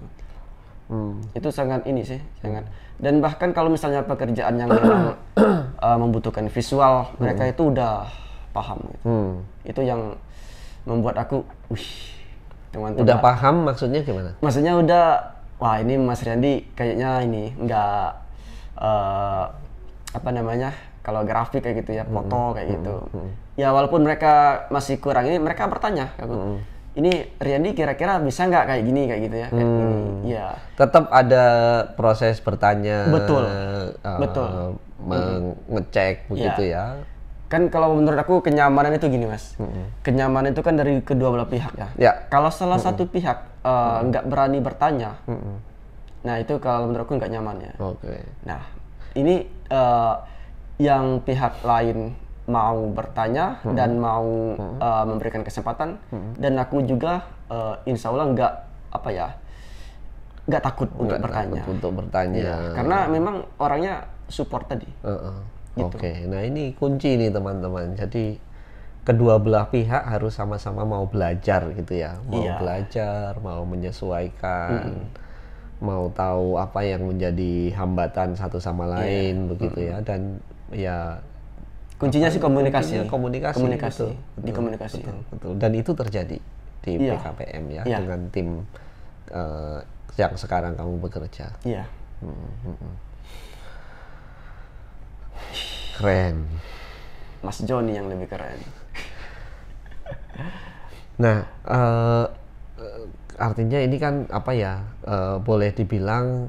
Itu sangat ini sih, sangat. Dan bahkan kalau misalnya pekerjaan yang memang membutuhkan visual, mereka itu udah paham gitu. Itu yang membuat aku, teman-teman. Udah paham maksudnya gimana? Maksudnya udah, wah ini Mas Riyandi kayaknya ini nggak apa namanya, kalau grafik kayak gitu ya, foto kayak gitu. Ya walaupun mereka masih kurang ini, mereka bertanya aku. Ini Riyandi kira-kira bisa nggak kayak gini kayak gitu ya? Kayak gini. Ya. Tetap ada proses bertanya, betul, mengecek begitu ya. Kan kalau menurut aku kenyamanan itu gini mas, kenyamanan itu kan dari kedua belah pihak ya. Kalau salah satu pihak nggak berani bertanya, nah itu kalau menurut aku nggak nyaman ya. Nah ini yang pihak lain mau bertanya dan mau memberikan kesempatan, dan aku juga insya Allah nggak takut untuk bertanya. Ya, karena memang orangnya support tadi. Gitu. Nah ini kunci nih teman-teman. Jadi kedua belah pihak harus sama-sama mau belajar gitu ya, mau belajar, mau menyesuaikan, mau tahu apa yang menjadi hambatan satu sama lain begitu ya, dan ya. Kuncinya sih komunikasi. Betul. Di komunikasi. Betul. Dan itu terjadi di PKPM ya, dengan tim yang sekarang kamu bekerja. Iya. Keren. Mas Joni yang lebih keren. Nah, artinya ini kan apa ya? Boleh dibilang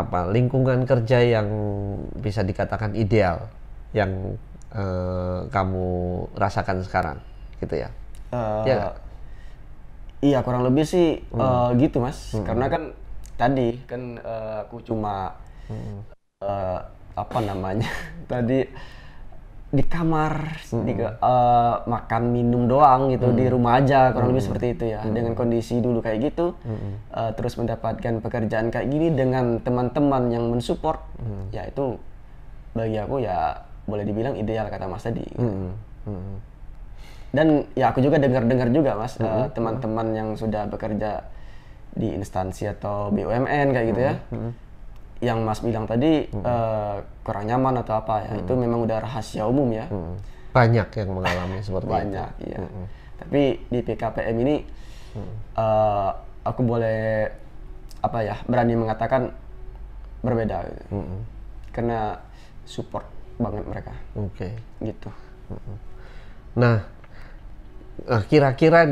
lingkungan kerja yang bisa dikatakan ideal yang kamu rasakan sekarang gitu ya? Iya kurang lebih sih gitu mas, karena kan tadi kan aku cuma apa namanya tadi di kamar makan minum doang gitu, di rumah aja kurang lebih seperti itu ya, dengan kondisi dulu kayak gitu, terus mendapatkan pekerjaan kayak gini dengan teman-teman yang mensupport, ya itu bagi aku ya boleh dibilang ideal kata Mas tadi. Dan ya aku juga dengar-dengar juga Mas, teman-teman yang sudah bekerja di instansi atau BUMN kayak gitu ya, yang Mas bilang tadi kurang nyaman atau apa ya, itu memang udah rahasia umum ya. Banyak yang mengalami seperti Banyak, itu. iya. Tapi di PKPM ini aku boleh apa ya, berani mengatakan berbeda gitu. Karena support banget mereka. Oke. Gitu. Nah, kira-kira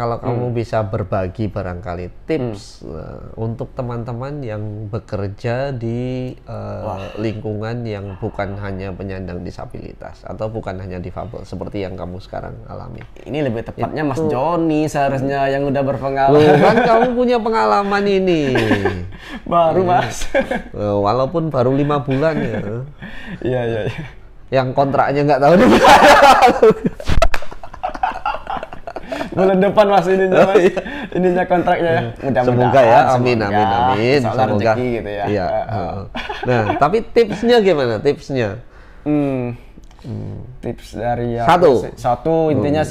kalau kamu bisa berbagi barangkali tips untuk teman-teman yang bekerja di lingkungan yang bukan hanya penyandang disabilitas atau bukan hanya difabel seperti yang kamu sekarang alami. Ini lebih tepatnya Mas Joni seharusnya yang udah berpengalaman. Kan kamu punya pengalaman ini. Baru Mas. Walaupun baru 5 bulan ya. Iya. Yang kontraknya nggak tahu nih. Bulan depan Mas ininya Mas. Ininya kontraknya ya. Mudah-mudahan. Semoga ya, amin. Soalnya Semoga rezeki gitu ya. Iya. Nah, tapi tipsnya gimana? Tipsnya? Tips dari yang Satu. intinya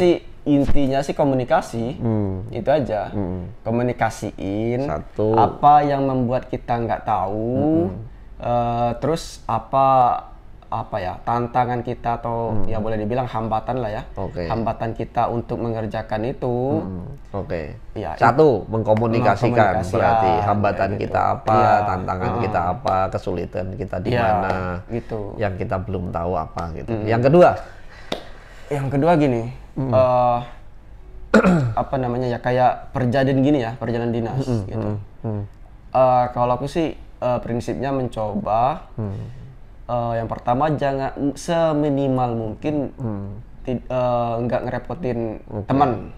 sih komunikasi. Itu aja. Komunikasiin apa yang membuat kita nggak tahu. Terus apa ya, tantangan kita atau ya boleh dibilang hambatan lah ya. Hambatan kita untuk mengerjakan itu. Ya, mengkomunikasikan berarti hambatan gitu. kita apa, tantangan kita apa, kesulitan kita di mana, gitu. Yang kita belum tahu apa gitu. Yang kedua gini, apa namanya ya, kayak perjalanan dinas gitu. Kalau aku sih prinsipnya mencoba yang pertama jangan seminimal mungkin nggak ngerepotin teman,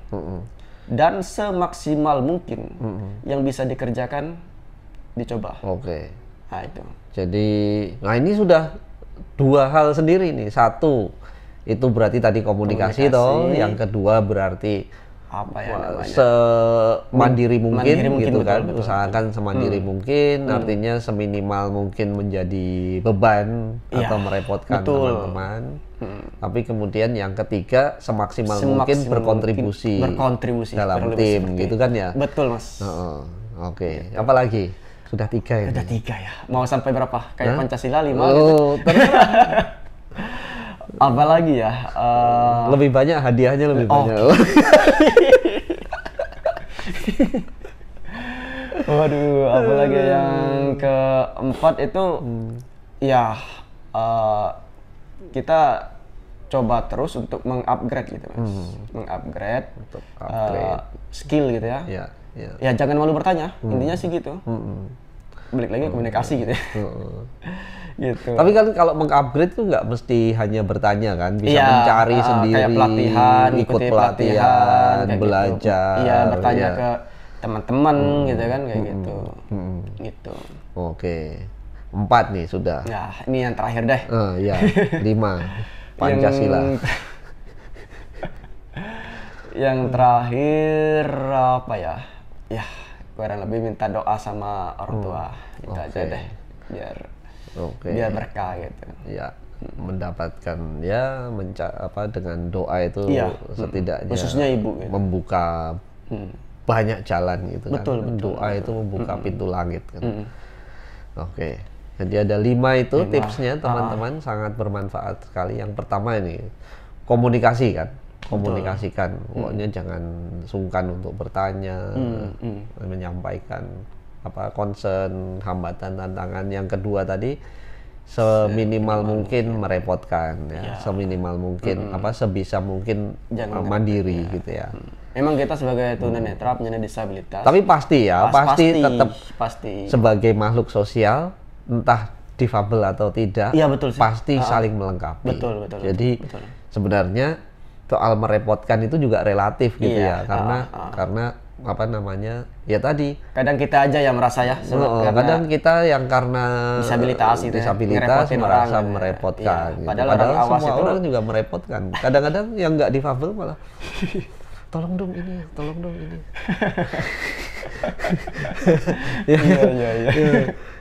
dan semaksimal mungkin yang bisa dikerjakan dicoba. Nah itu. Jadi, ini sudah 2 hal sendiri nih. Satu itu berarti tadi komunikasi. Toh. Yang kedua berarti apa ya namanya? Semandiri mungkin gitu kan. Betul. Usahakan semandiri mungkin, artinya seminimal mungkin menjadi beban atau merepotkan teman-teman. Tapi kemudian yang ketiga semaksimal mungkin berkontribusi dalam tim gitu kan ya. Betul Mas. Apalagi? Sudah 3 ya. Sudah 3 ya. Mau sampai berapa? Kayak Pancasila 5 gitu. Apalagi ya? Lebih banyak hadiahnya lebih banyak. Waduh, apalagi yang keempat itu ya kita coba terus untuk mengupgrade gitu Mas. Mengupgrade skill gitu ya. Ya jangan malu bertanya, intinya sih gitu. Balik lagi komunikasi gitu ya. Gitu. Tapi kan kalau mengupgrade tuh nggak mesti hanya bertanya kan, bisa mencari sendiri, kayak pelatihan, ikut pelatihan, belajar. Gitu. Iya, bertanya ke teman-teman gitu kan, kayak gitu. Gitu. 4 nih sudah. Ya, ini yang terakhir deh. 5 Pancasila. Yang terakhir apa ya? Ya, kurang lebih minta doa sama orang tua. Gitu aja deh. Biar berkah gitu. Ya, mendapatkan dengan doa itu setidaknya khususnya ibu gitu. Membuka banyak jalan gitu betul. Doa itu membuka pintu langit kan. Jadi ada 5 itu tipsnya teman-teman, sangat bermanfaat sekali. Yang pertama ini komunikasi kan. Komunikasikan, pokoknya jangan sungkan untuk bertanya, menyampaikan concern, hambatan, tantangan. Yang kedua tadi seminimal mungkin merepotkan ya, seminimal mungkin sebisa mungkin mandiri gitu ya. Memang kita sebagai tunanetra penyandang disabilitas. Tapi pasti tetap pasti sebagai makhluk sosial, entah difabel atau tidak, betul sih. Pasti saling melengkapi. Betul. Jadi sebenarnya soal merepotkan itu juga relatif gitu ya, karena ya tadi kadang kita aja yang merasa ya, kadang kita yang karena disabilitas merasa merepotkan gitu. Padahal semua orang juga merepotkan. Kadang-kadang yang nggak difabel malah tolong dong ini Iya.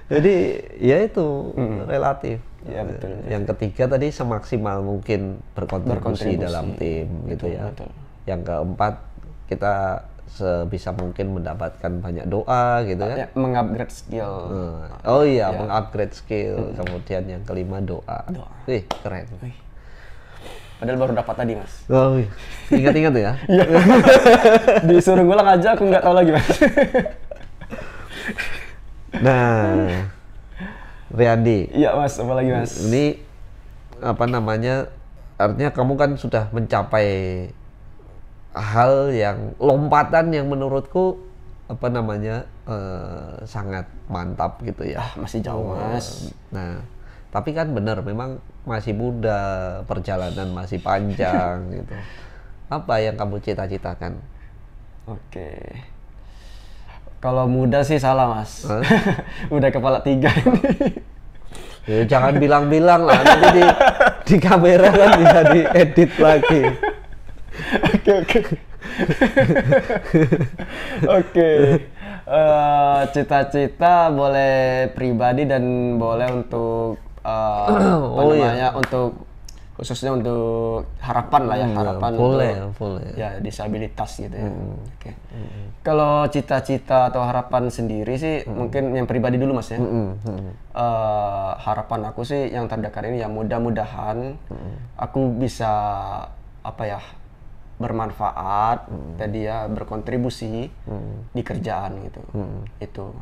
Jadi ya itu relatif Ya betul. Yang ketiga tadi semaksimal mungkin berkontribusi dalam tim gitu betul, ya. Betul. Yang keempat kita sebisa mungkin mendapatkan banyak doa gitu kan. Ya, mengupgrade skill. Oh iya, mengupgrade skill. Kemudian yang kelima doa. Wih, keren. Padahal baru dapat tadi, Mas. Oh, ingat-ingat ya. Iya. Disuruh ngulang aja aku nggak tahu lagi, Mas. Nah, Riyandi. Iya, Mas, apa lagi, Mas? Ini apa namanya? Artinya kamu kan sudah mencapai hal yang lompatan yang menurutku apa namanya sangat mantap gitu ya. Masih jauh, Mas. Nah, tapi kan benar memang masih muda, perjalanan masih panjang gitu. Apa yang kamu cita-citakan? Oke. Kalau muda sih salah, Mas. Udah kepala 3 ini. Ya, jangan bilang-bilang lah, nanti di kamera kan bisa diedit lagi. Oke. Oke. Cita-cita boleh pribadi dan boleh untuk untuk khususnya untuk harapan lah ya, harapan boleh. Ya disabilitas gitu ya. Oke. Kalau cita-cita atau harapan sendiri sih mungkin yang pribadi dulu, Mas ya. Harapan aku sih yang terdekat ini ya mudah-mudahan aku bisa bermanfaat, tadi ya berkontribusi di kerjaan gitu. Itu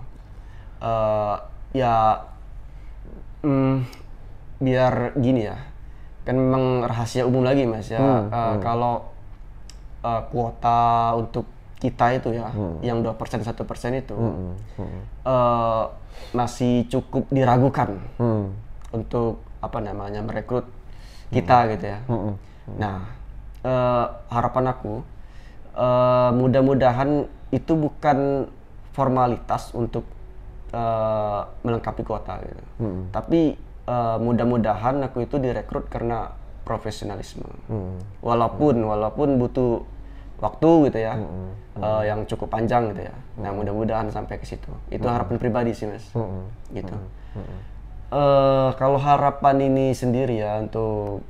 biar gini ya, kan memang rahasia umum lagi, Mas ya. Kalau kuota untuk kita itu ya, yang 2% 1% itu masih cukup diragukan untuk merekrut kita gitu ya. Nah, harapan aku mudah-mudahan itu bukan formalitas untuk melengkapi kuota gitu. Tapi mudah-mudahan aku itu direkrut karena profesionalisme. Walaupun butuh waktu gitu ya, yang cukup panjang gitu ya. Nah, mudah-mudahan sampai ke situ. Itu harapan pribadi sih, Mas. Gitu. Kalau harapan ini sendiri ya untuk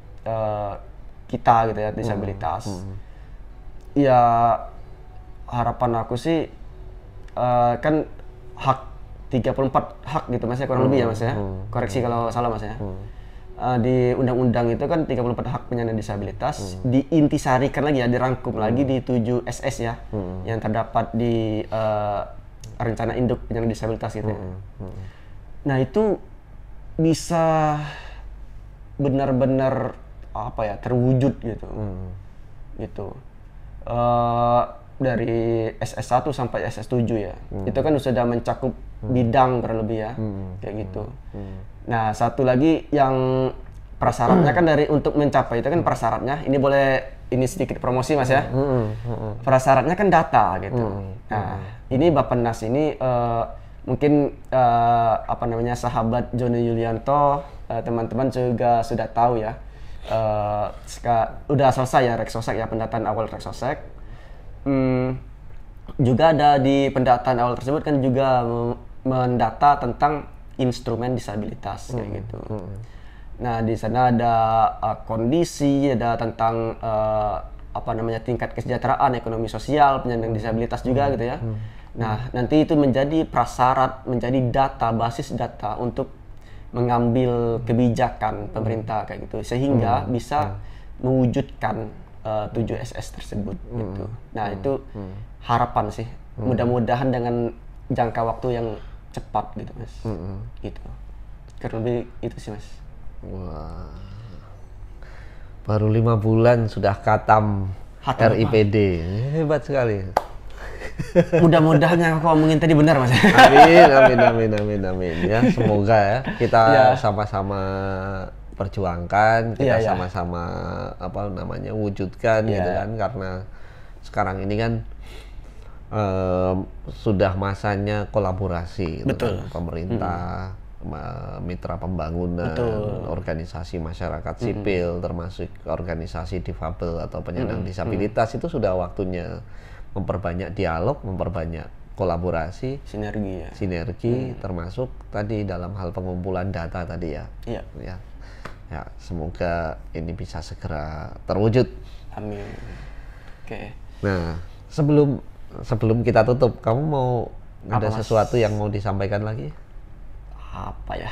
kita gitu ya, disabilitas. Ya harapan aku sih kan hak 34 hak gitu, Mas ya, kurang lebih ya, Mas ya. Koreksi kalau salah, Mas ya. Di undang-undang itu kan 34 hak penyandang disabilitas diintisarikan lagi ya, dirangkum lagi di 7 SS ya, yang terdapat di rencana induk penyandang disabilitas gitu ya. Nah, itu bisa benar-benar terwujud gitu. Gitu. Dari SS1 sampai SS7 ya. Itu kan sudah mencakup bidang kurang lebih ya. Kayak gitu. Nah, satu lagi yang prasyaratnya kan untuk mencapai itu kan prasyaratnya, ini sedikit promosi, Mas ya. Prasyaratnya kan data gitu. Nah, ini Bappenas ini mungkin sahabat Joni Yulianto, teman-teman juga sudah tahu ya. Udah selesai ya Reksosek ya, pendataan awal Reksosek. Juga ada di pendataan awal tersebut kan juga mendata tentang instrumen disabilitas kayak gitu. Nah, di sana ada kondisi, ada tentang tingkat kesejahteraan ekonomi sosial penyandang disabilitas juga gitu ya. Nah, nanti itu menjadi prasyarat, menjadi data, basis data untuk mengambil kebijakan pemerintah kayak gitu, sehingga bisa mewujudkan 7 SS tersebut gitu. Nah, itu harapan sih. Mudah-mudahan dengan jangka waktu yang cepat gitu, Mas. Gitu. Karena lebih itu sih, Mas. Wah. Baru 5 bulan sudah khatam RIPD. Hebat sekali. Mudah-mudahan yang aku omongin tadi benar, Mas. Amin. Ya, semoga ya kita sama-sama perjuangkan, kita sama-sama wujudkan gitu kan, karena sekarang ini kan sudah masanya kolaborasi gitu kan, pemerintah, mitra pembangunan, organisasi masyarakat sipil, termasuk organisasi difabel atau penyandang disabilitas, itu sudah waktunya memperbanyak dialog, memperbanyak kolaborasi, Sinergi ya. sinergi, termasuk tadi dalam hal pengumpulan data tadi ya. Iya. Ya, semoga ini bisa segera terwujud. Amin. Oke. Nah, sebelum kita tutup, kamu mau ada Mas? sesuatu yang mau disampaikan lagi? Apa ya?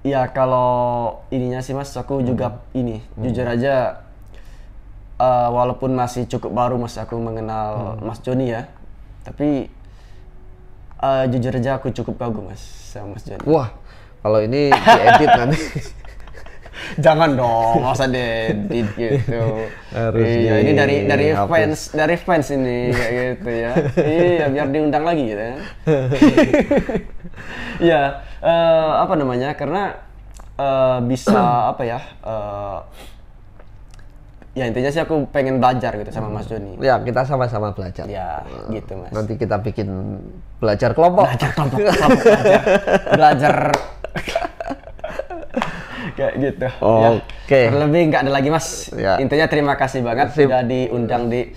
Ya kalau ininya sih Mas, aku juga ini jujur aja, walaupun masih cukup baru Mas aku mengenal Mas Joni ya, tapi jujur aja aku cukup kagum Mas sama Mas Joni. Wah, kalau ini diedit nanti. Jangan dong, nggak usah diedit gitu. Harus Iya, ini dari dihapus. fans ini kayak gitu ya. Iya, biar diundang lagi gitu ya. Iya, apa namanya? Karena bisa apa ya? Ya intinya sih aku pengen belajar gitu sama Mas Joni. Ya, kita sama-sama belajar. Ya, gitu Mas. Nanti kita bikin belajar kelompok. Belajar kelompok belajar kayak gitu. Oke. Ya, terlebih nggak ada lagi Mas. Ya. Intinya terima kasih banget sudah diundang di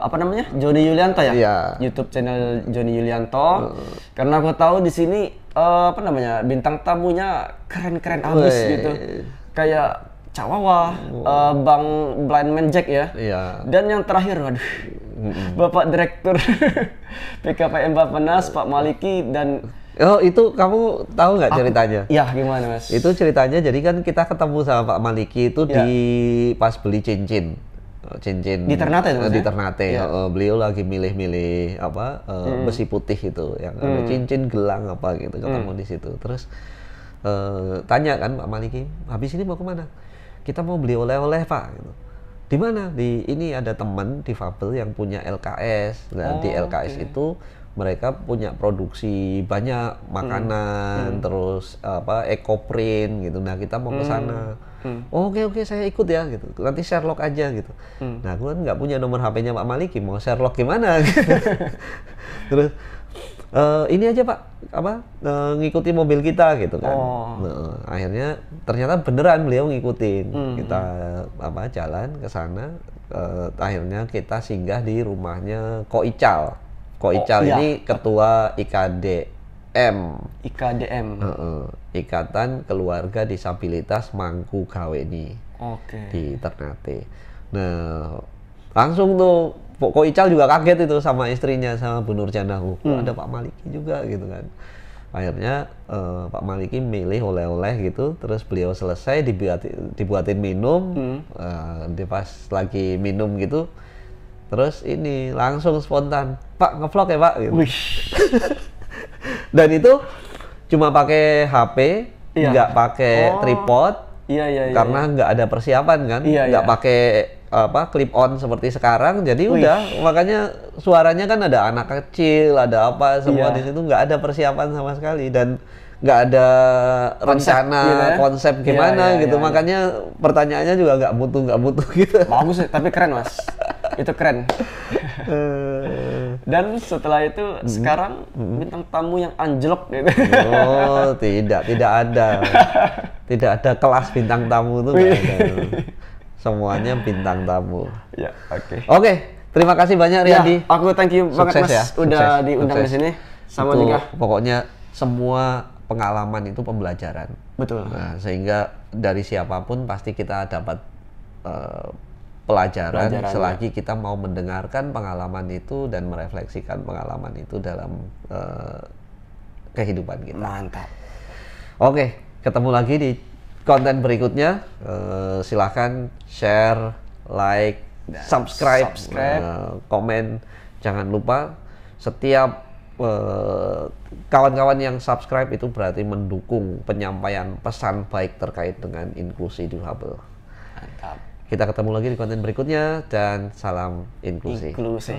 apa namanya, Joni Yulianto ya. Ya. YouTube channel Joni Yulianto. Karena aku tahu di sini apa namanya, bintang tamunya keren-keren abis gitu. Kayak Cak Wawa, Bang Blind Man Jack ya. Iya. Dan yang terakhir, waduh, Bapak Direktur PKPM Bappenas, Pak Maliki dan Oh, itu kamu tahu nggak ceritanya? ya gimana Mas? Itu ceritanya, jadi kan kita ketemu sama Pak Maliki itu di pas beli cincin Di Ternate itu, Mas, di ya? Ternate. Beliau lagi milih-milih apa besi putih itu yang ada cincin gelang apa gitu, ketemu di situ. Terus tanya kan Pak Maliki, habis ini mau kemana? Kita mau beli oleh-oleh Pak. Gitu. Di mana? Di ini ada teman difabel yang punya LKS. Nah, di LKS itu mereka punya produksi banyak makanan, terus apa ekoprint gitu. Nah, kita mau ke sana. Oh, oke, saya ikut ya gitu. Nanti Sherlock aja gitu. Nah, aku kan nggak punya nomor HP-nya Pak Maliki, mau Sherlock gimana? Terus ini aja Pak, apa ngikuti mobil kita gitu kan. Nah, akhirnya ternyata beneran beliau ngikutin. Kita apa jalan ke sana. Akhirnya kita singgah di rumahnya Ko Ical. Ko Ical ini ketua IKDM. IKDM. Ikatan Keluarga Disabilitas Mangku Gaweni. Di Ternate. Nah, langsung tuh Ko Ical juga kaget itu sama istrinya, sama Bu Nurjana. Ada Pak Maliki juga gitu kan. Akhirnya Pak Maliki milih oleh-oleh gitu, terus beliau selesai dibuatin minum. Dia pas lagi minum gitu, terus ini langsung spontan, Pak ngevlog ya Pak gitu. Dan itu cuma pakai HP, nggak pakai tripod, karena nggak ada persiapan kan, nggak pakai apa clip on seperti sekarang, jadi udah makanya suaranya kan ada anak kecil, ada apa semua di situ, nggak ada persiapan sama sekali dan nggak ada rencana konsep gimana gitu, makanya pertanyaannya juga nggak mutu gitu. Bagus sih, tapi keren Mas. Itu keren. Dan setelah itu sekarang bintang tamu yang anjlok gitu. Oh, tidak ada. Tidak ada kelas bintang tamu tuh nggak ada. Semuanya bintang tamu. Ya, Oke, terima kasih banyak Riyadi. Ya, aku thank you banget Mas ya, udah diundang di sini. Sama itu, juga. Pokoknya semua pengalaman itu pembelajaran. Betul. Nah, sehingga dari siapapun pasti kita dapat pelajaran selagi kita mau mendengarkan pengalaman itu dan merefleksikan pengalaman itu dalam kehidupan kita. Mantap. Oke, ketemu lagi di konten berikutnya. Silahkan share, like, subscribe. Komen. Jangan lupa setiap kawan-kawan yang subscribe itu berarti mendukung penyampaian pesan baik terkait dengan inklusi difabel. Mantap. Kita ketemu lagi di konten berikutnya dan salam inklusi. Inklusi.